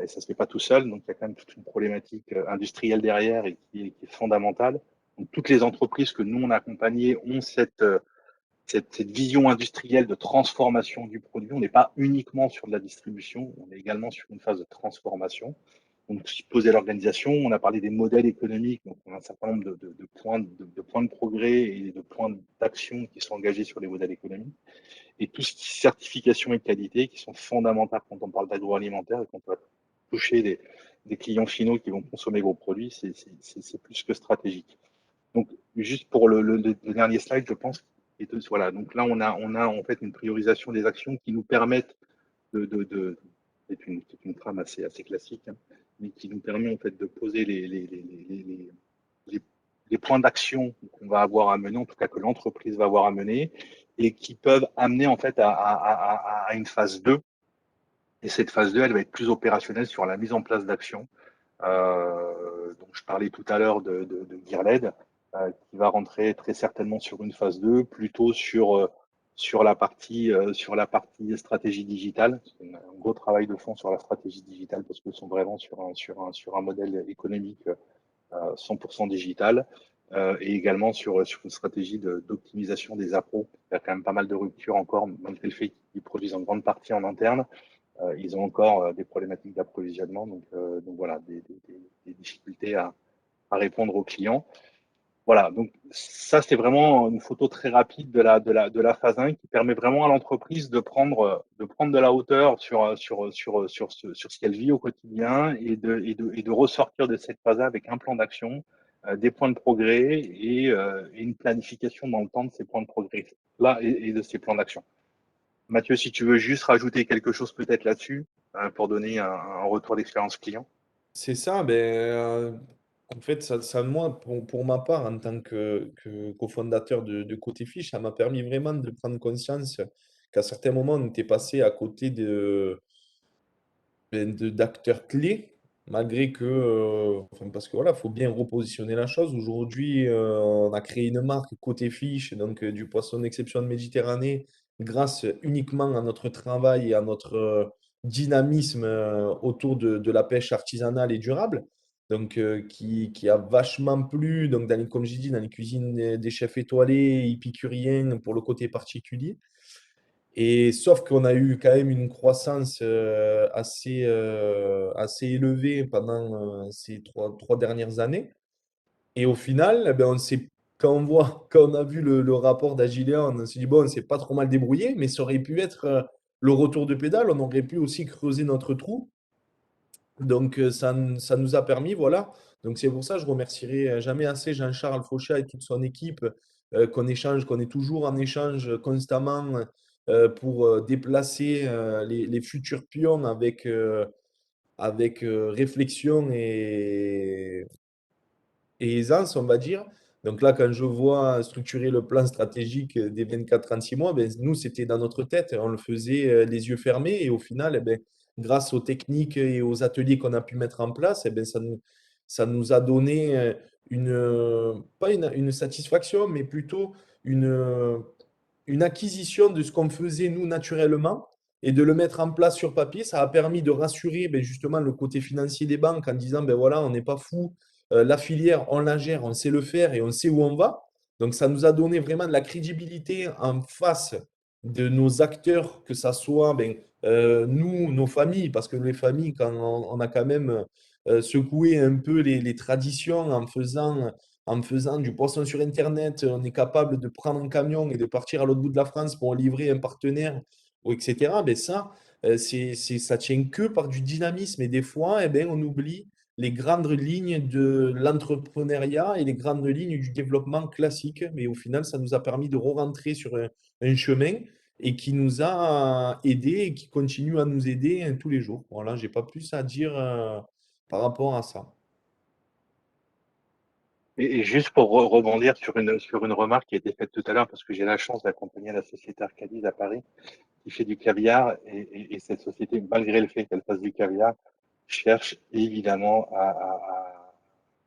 Et ça ne se fait pas tout seul, donc il y a quand même toute une problématique industrielle derrière et qui est fondamentale. Donc, toutes les entreprises que nous, on a accompagnées ont cette vision industrielle de transformation du produit. On n'est pas uniquement sur de la distribution, on est également sur une phase de transformation. Donc, poser l'organisation, on a parlé des modèles économiques, donc on a un certain nombre de points de progrès et de points d'action qui sont engagés sur les modèles économiques. Et tout ce qui est certification et qualité, qui sont fondamentales quand on parle d'agroalimentaire et quand on va toucher des clients finaux qui vont consommer vos produits, c'est plus que stratégique. Donc, juste pour le dernier slide, je pense. Voilà, donc là, on a en fait une priorisation des actions qui nous permettent c'est une trame assez classique, hein, mais qui nous permet en fait de poser les points d'action qu'on va avoir à mener, en tout cas que l'entreprise va avoir à mener, et qui peuvent amener en fait à une phase 2. Et cette phase 2, elle va être plus opérationnelle sur la mise en place d'actions. Donc, je parlais tout à l'heure de Gearled, qui va rentrer très certainement sur une phase 2, plutôt sur la partie stratégie digitale. C'est un gros travail de fond sur la stratégie digitale parce que nous sommes vraiment sur un modèle économique 100% digital et également sur une stratégie d'optimisation des appros. Il y a quand même pas mal de ruptures encore, malgré le fait qu'ils produisent en grande partie en interne. Ils ont encore des problématiques d'approvisionnement, donc voilà, des difficultés à répondre aux clients. Voilà, donc ça c'est vraiment une photo très rapide de la phase 1 qui permet vraiment à l'entreprise de prendre de la hauteur sur ce qu'elle vit au quotidien et de ressortir de cette phase 1 avec un plan d'action, des points de progrès et une planification dans le temps de ces points de progrès là et de ces plans d'action. Mathieu, si tu veux juste rajouter quelque chose peut-être là-dessus pour donner un retour d'expérience client. C'est ça, en fait, moi, pour ma part, en tant que cofondateur de Côté Fiche, ça m'a permis vraiment de prendre conscience qu'à certains moments, on était passé à côté d'acteurs clés, malgré que, enfin, parce que voilà, faut bien repositionner la chose. Aujourd'hui, on a créé une marque Côté Fiche, donc du poisson d'exception de Méditerranée, grâce uniquement à notre travail et à notre dynamisme autour de la pêche artisanale et durable. Donc, qui a vachement plu, donc comme j'ai dit, dans les cuisines des chefs étoilés, épicuriens pour le côté particulier. Et sauf qu'on a eu quand même une croissance assez élevée pendant ces trois dernières années. Et au final, eh ben, quand on a vu le rapport d'Agilea, on s'est dit, bon, on s'est pas trop mal débrouillé, mais ça aurait pu être le retour de pédale. On aurait pu aussi creuser notre trou. Donc, ça nous a permis, voilà. Donc, c'est pour ça que je remercierai jamais assez Jean-Charles Fauchat et toute son équipe qu'on est toujours en échange constamment pour déplacer les futurs pions avec réflexion et aisance, on va dire. Donc là, quand je vois structurer le plan stratégique des 24-36 mois, ben, nous, c'était dans notre tête. On le faisait les yeux fermés. Et au final, eh ben, grâce aux techniques et aux ateliers qu'on a pu mettre en place, eh ben, ça nous a donné pas une satisfaction, mais plutôt une acquisition de ce qu'on faisait nous naturellement et de le mettre en place sur papier. Ça a permis de rassurer ben, justement le côté financier des banques en disant, ben voilà, on n'est pas fou. La filière, on la gère, on sait le faire et on sait où on va. Donc, ça nous a donné vraiment de la crédibilité en face de nos acteurs, que ça soit ben, nous, nos familles, parce que les familles, quand on a quand même secoué un peu les traditions en faisant du poisson sur Internet, on est capable de prendre un camion et de partir à l'autre bout de la France pour livrer un partenaire, ou etc. Ben ça, ça tient que par du dynamisme. Et des fois, eh ben, on oublie les grandes lignes de l'entrepreneuriat et les grandes lignes du développement classique. Mais au final, ça nous a permis de re-rentrer sur un chemin et qui nous a aidés et qui continue à nous aider tous les jours. Voilà, j'ai pas plus à dire par rapport à ça. Et juste pour rebondir sur une remarque qui a été faite tout à l'heure, parce que j'ai la chance d'accompagner la société Arcadis à Paris, qui fait du caviar, et cette société, malgré le fait qu'elle fasse du caviar, cherche évidemment à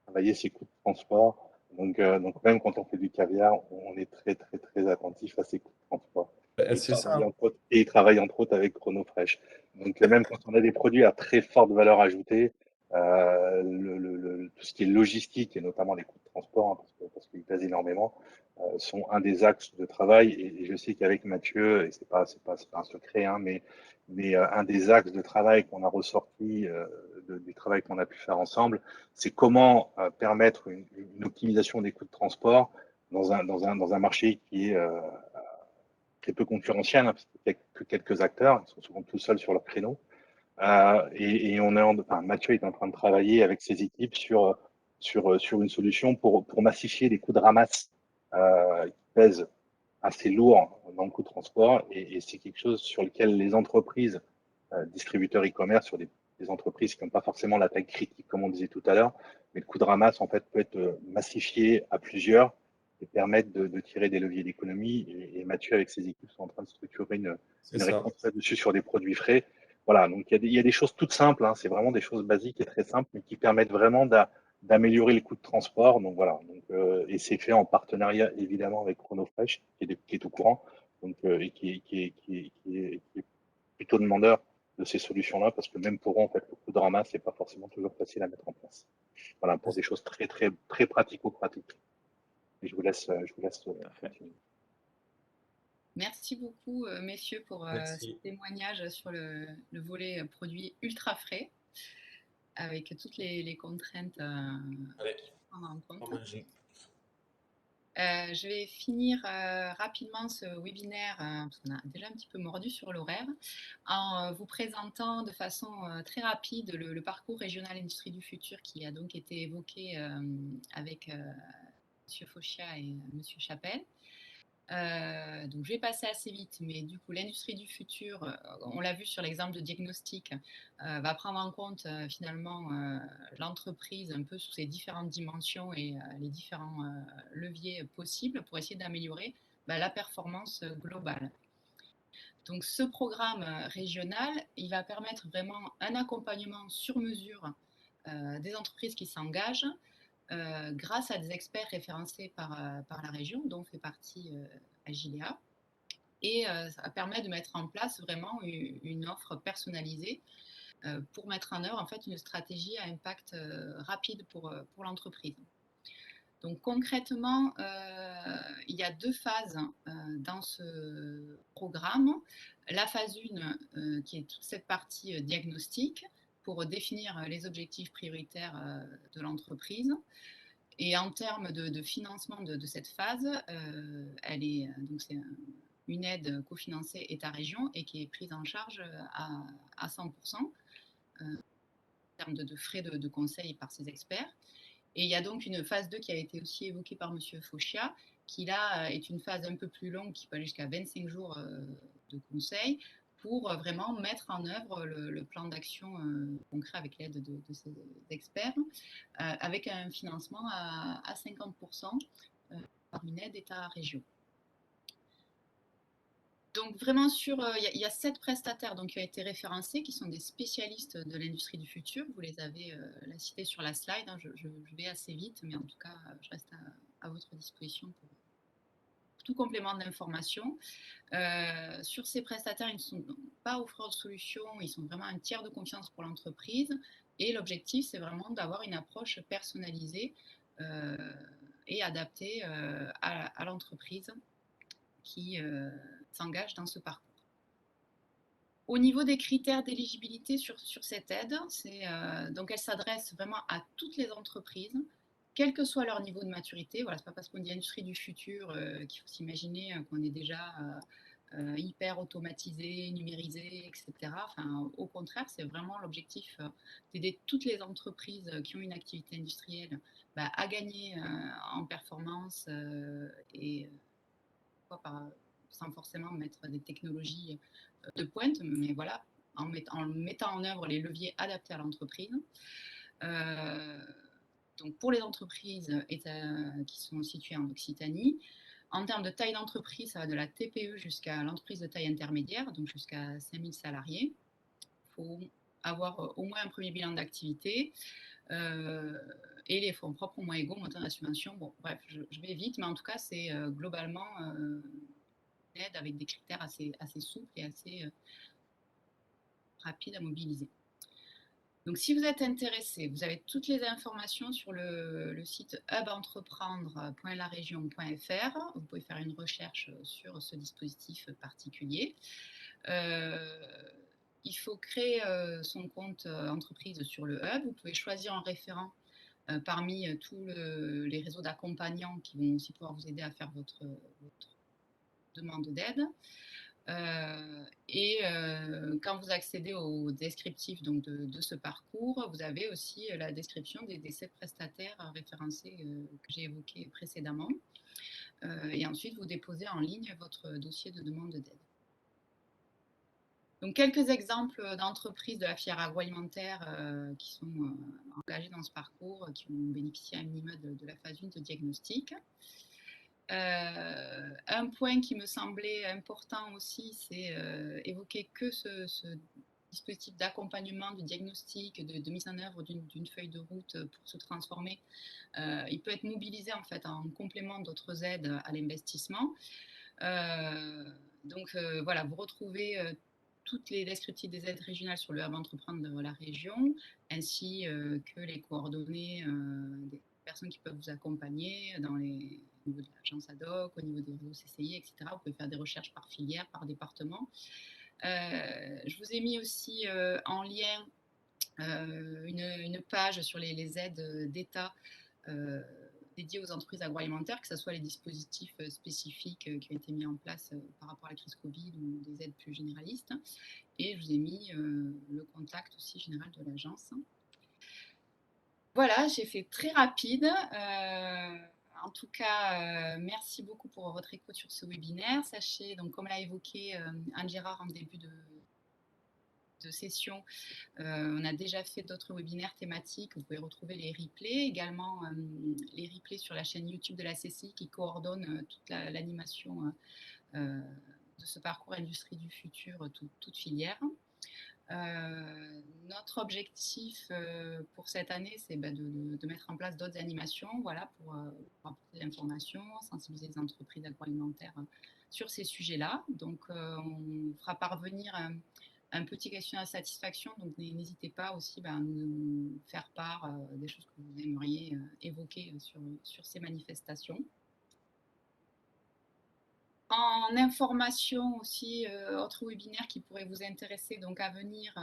travailler ses coûts de transport. Donc même quand on fait du caviar, on est très très très attentif à ses coûts de transport. Et C'est ça. il travaille entre autres avec Chronofresh. Donc même quand on a des produits à très forte valeur ajoutée, tout ce qui est logistique et notamment les coûts de transport, hein, parce qu'ils pèsent énormément, sont un des axes de travail. Et je sais qu'avec Mathieu, et c'est pas un secret, hein, mais un des axes de travail qu'on a ressorti du travail qu'on a pu faire ensemble, c'est comment permettre une optimisation des coûts de transport dans un marché qui est très peu concurrentiel, hein, parce qu'il n'y a que quelques acteurs, ils sont souvent tout seuls sur leur créneau. Et Mathieu est en train de travailler avec ses équipes sur une solution pour massifier les coûts de ramasse qui pèsent assez lourd dans le coût de transport. Et c'est quelque chose sur lequel les entreprises, distributeurs e-commerce, sur des entreprises qui n'ont pas forcément la taille critique, comme on disait tout à l'heure, mais le coût de ramasse, en fait, peut être massifié à plusieurs et permettre de tirer des leviers d'économie. Et Mathieu, avec ses équipes, sont en train de structurer une réponse là-dessus sur des produits frais. Voilà, donc il y a des choses toutes simples, hein, c'est vraiment des choses basiques et très simples, mais qui permettent vraiment d'améliorer les coûts de transport. Donc voilà, et c'est fait en partenariat évidemment avec Chronofresh, qui est au courant, et qui est plutôt demandeur de ces solutions-là, parce que même pour eux, en fait, le coût de ramasse n'est pas forcément toujours facile à mettre en place. Voilà, pour des choses très, très, très pratico-pratiques. Et je vous laisse continuer. Merci beaucoup, messieurs, pour ce témoignage sur le volet produits ultra frais, avec toutes les contraintes à prendre en compte. Je vais finir rapidement ce webinaire, parce qu'on a déjà un petit peu mordu sur l'horaire, en vous présentant de façon très rapide le parcours régional Industrie du futur qui a donc été évoqué avec M. Fauchia et M. Chapelle. Donc je vais passer assez vite, mais du coup l'industrie du futur, on l'a vu sur l'exemple de diagnostic, va prendre en compte finalement l'entreprise un peu sous ses différentes dimensions et les différents leviers possibles pour essayer d'améliorer la performance globale. Donc ce programme régional, il va permettre vraiment un accompagnement sur mesure des entreprises qui s'engagent grâce à des experts référencés par la région, dont fait partie Agilea. Et ça permet de mettre en place vraiment une offre personnalisée pour mettre en œuvre en fait une stratégie à impact rapide pour l'entreprise. Donc concrètement, il y a 2 phases dans ce programme. La phase 1, qui est toute cette partie diagnostic, pour définir les objectifs prioritaires de l'entreprise. Et en termes de financement de cette phase, c'est une aide cofinancée État-région et qui est prise en charge à 100% en termes de frais de conseil par ces experts. Et il y a donc une phase 2 qui a été aussi évoquée par M. Fauchia, qui là est une phase un peu plus longue, qui peut aller jusqu'à 25 jours de conseil, pour vraiment mettre en œuvre le plan d'action concret avec l'aide de ces experts, avec un financement à 50% par une aide État-région. Donc vraiment il y a 7 prestataires qui ont été référencés, qui sont des spécialistes de l'industrie du futur. Vous les avez la cités sur la slide, hein, je vais assez vite, mais en tout cas, je reste à votre disposition pour tout complément d'information. Sur ces prestataires, ils ne sont pas offreurs de solutions, ils sont vraiment un tiers de confiance pour l'entreprise. Et l'objectif, c'est vraiment d'avoir une approche personnalisée et adaptée à l'entreprise qui s'engage dans ce parcours. Au niveau des critères d'éligibilité sur cette aide, donc elle s'adresse vraiment à toutes les entreprises, quel que soit leur niveau de maturité. Voilà, ce n'est pas parce qu'on dit industrie du futur qu'il faut s'imaginer qu'on est déjà hyper automatisé, numérisé, etc. Enfin, au contraire, c'est vraiment l'objectif d'aider toutes les entreprises qui ont une activité industrielle à gagner en performance et sans forcément mettre des technologies de pointe, mais voilà, en mettant en œuvre les leviers adaptés à l'entreprise. Donc pour les entreprises qui sont situées en Occitanie, en termes de taille d'entreprise, ça va de la TPE jusqu'à l'entreprise de taille intermédiaire, donc jusqu'à 5000 salariés. Il faut avoir au moins un premier bilan d'activité et les fonds propres au moins égaux, montant de la subvention. Bon, bref, je vais vite, mais en tout cas, c'est globalement une aide avec des critères assez souples et assez rapides à mobiliser. Donc, si vous êtes intéressé, vous avez toutes les informations sur le site hubentreprendre.laregion.fr. Vous pouvez faire une recherche sur ce dispositif particulier. Il faut créer son compte entreprise sur le hub. Vous pouvez choisir un référent parmi tous les réseaux d'accompagnants qui vont aussi pouvoir vous aider à faire votre demande d'aide. Quand vous accédez au descriptif donc, de ce parcours, vous avez aussi la description des 7 prestataires référencés que j'ai évoqués précédemment. Et ensuite, vous déposez en ligne votre dossier de demande d'aide. Donc, quelques exemples d'entreprises de la filière agroalimentaire qui sont engagées dans ce parcours, qui ont bénéficié à minima de la phase 1 de diagnostic. Un point qui me semblait important aussi, c'est évoquer que ce dispositif d'accompagnement, de diagnostic, de mise en œuvre d'une feuille de route pour se transformer. Il peut être mobilisé en fait en complément d'autres aides à l'investissement. Donc voilà, vous retrouvez toutes les descriptifs des aides régionales sur le hub entreprendre de la région, ainsi que les coordonnées des personnes qui peuvent vous accompagner au niveau de l'agence ad hoc, au niveau des réseaux CCI, etc. Vous pouvez faire des recherches par filière, par département. Je vous ai mis aussi en lien une page sur les aides d'État dédiées aux entreprises agroalimentaires, que ce soit les dispositifs spécifiques qui ont été mis en place par rapport à la crise Covid ou des aides plus généralistes. Et je vous ai mis le contact aussi général de l'agence. Voilà, j'ai fait très rapide. En tout cas, merci beaucoup pour votre écoute sur ce webinaire. Sachez, donc, comme l'a évoqué Anne Gérard en début de session, on a déjà fait d'autres webinaires thématiques. Vous pouvez retrouver les replays, également les replays sur la chaîne YouTube de la CCI qui coordonne toute l'animation de ce parcours Industrie du futur, toute filière. Notre objectif pour cette année, c'est de mettre en place d'autres animations, voilà, pour apporter de l'information, sensibiliser les entreprises agroalimentaires sur ces sujets-là. Donc, on fera parvenir un petit questionnaire de satisfaction, donc n'hésitez pas aussi à nous faire part des choses que vous aimeriez évoquer sur ces manifestations. En information aussi, autre webinaire qui pourrait vous intéresser, donc à venir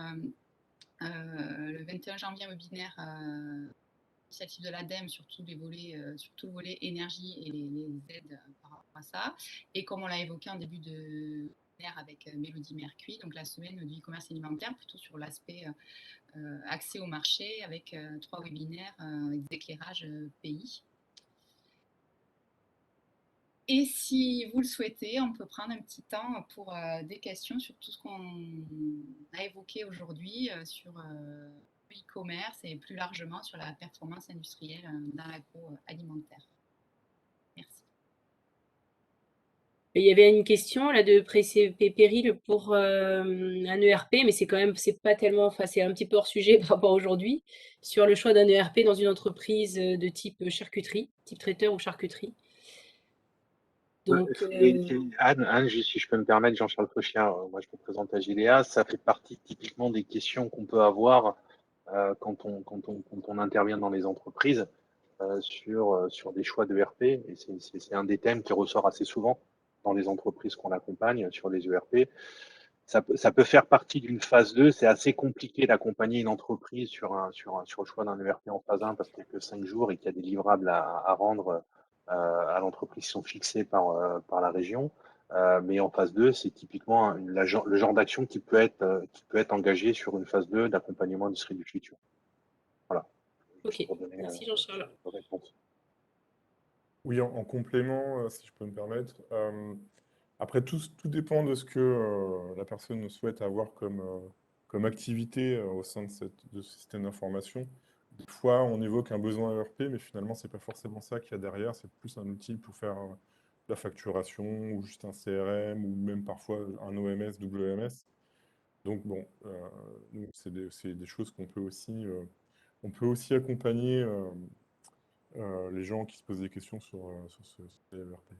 le 21 janvier, un webinaire initiative de l'ADEME sur tout le volet énergie et les aides par rapport à ça. Et comme on l'a évoqué en début de webinaire avec Mélodie Mercury, donc la semaine du e-commerce alimentaire, plutôt sur l'aspect accès au marché avec 3 webinaires avec des éclairages pays. Et si vous le souhaitez, on peut prendre un petit temps pour des questions sur tout ce qu'on a évoqué aujourd'hui sur e-commerce et plus largement sur la performance industrielle dans l'agroalimentaire. Merci. Il y avait une question là de Péril pour un ERP, mais c'est pas tellement, enfin c'est un petit peu hors sujet par rapport à aujourd'hui, sur le choix d'un ERP dans une entreprise de type charcuterie, type traiteur ou charcuterie. Donc, Anne, si je peux me permettre, Jean-Charles Fauchien, moi je me présente à Giléa, ça fait partie typiquement des questions qu'on peut avoir quand on intervient dans les entreprises sur des choix d'ERP, et c'est un des thèmes qui ressort assez souvent dans les entreprises qu'on accompagne sur les ERP. Ça peut faire partie d'une phase 2, c'est assez compliqué d'accompagner une entreprise sur le choix d'un ERP en phase 1 parce qu'il n'y a que 5 jours et qu'il y a des livrables à rendre à l'entreprise qui sont fixés par la région. Mais en phase 2, c'est typiquement le genre d'action qui peut être engagé sur une phase 2 d'accompagnement industrie du futur. Voilà. Ok, Pour donner merci Jean-Charles. une réponse. Oui, en complément, si je peux me permettre. Après, tout dépend de ce que la personne souhaite avoir comme activité au sein de ce système d'information. Des fois, on évoque un besoin ERP, mais finalement, ce n'est pas forcément ça qu'il y a derrière. C'est plus un outil pour faire de la facturation, ou juste un CRM, ou même parfois un OMS, WMS. Donc, bon, c'est des choses qu'on peut aussi, on peut aussi accompagner les gens qui se posent des questions sur ce ERP.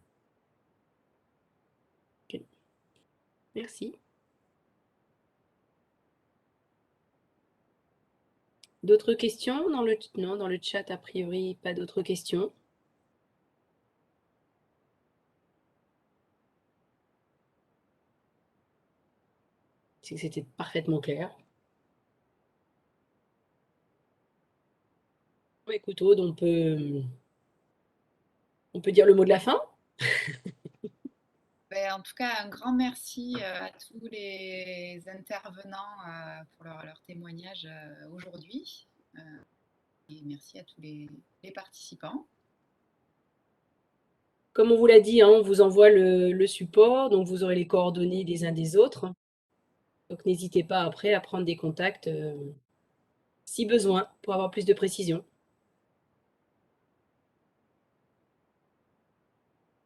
Ok. Merci. D'autres questions dans non, dans le chat, a priori, pas d'autres questions. C'était parfaitement clair. Bon, écoute, Aude, on peut dire le mot de la fin? Ben, en tout cas, un grand merci à tous les intervenants pour leur témoignage aujourd'hui. Et merci à tous les participants. Comme on vous l'a dit, hein, on vous envoie le support, donc vous aurez les coordonnées des uns des autres. Donc n'hésitez pas après à prendre des contacts si besoin pour avoir plus de précision.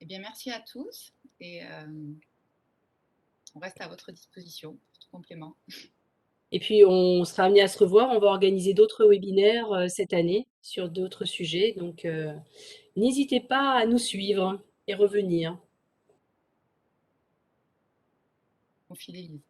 Eh bien, merci à tous et on reste à votre disposition pour tout complément. Et puis, on sera amené à se revoir. On va organiser d'autres webinaires cette année sur d'autres sujets. Donc, n'hésitez pas à nous suivre et revenir. On fidélise.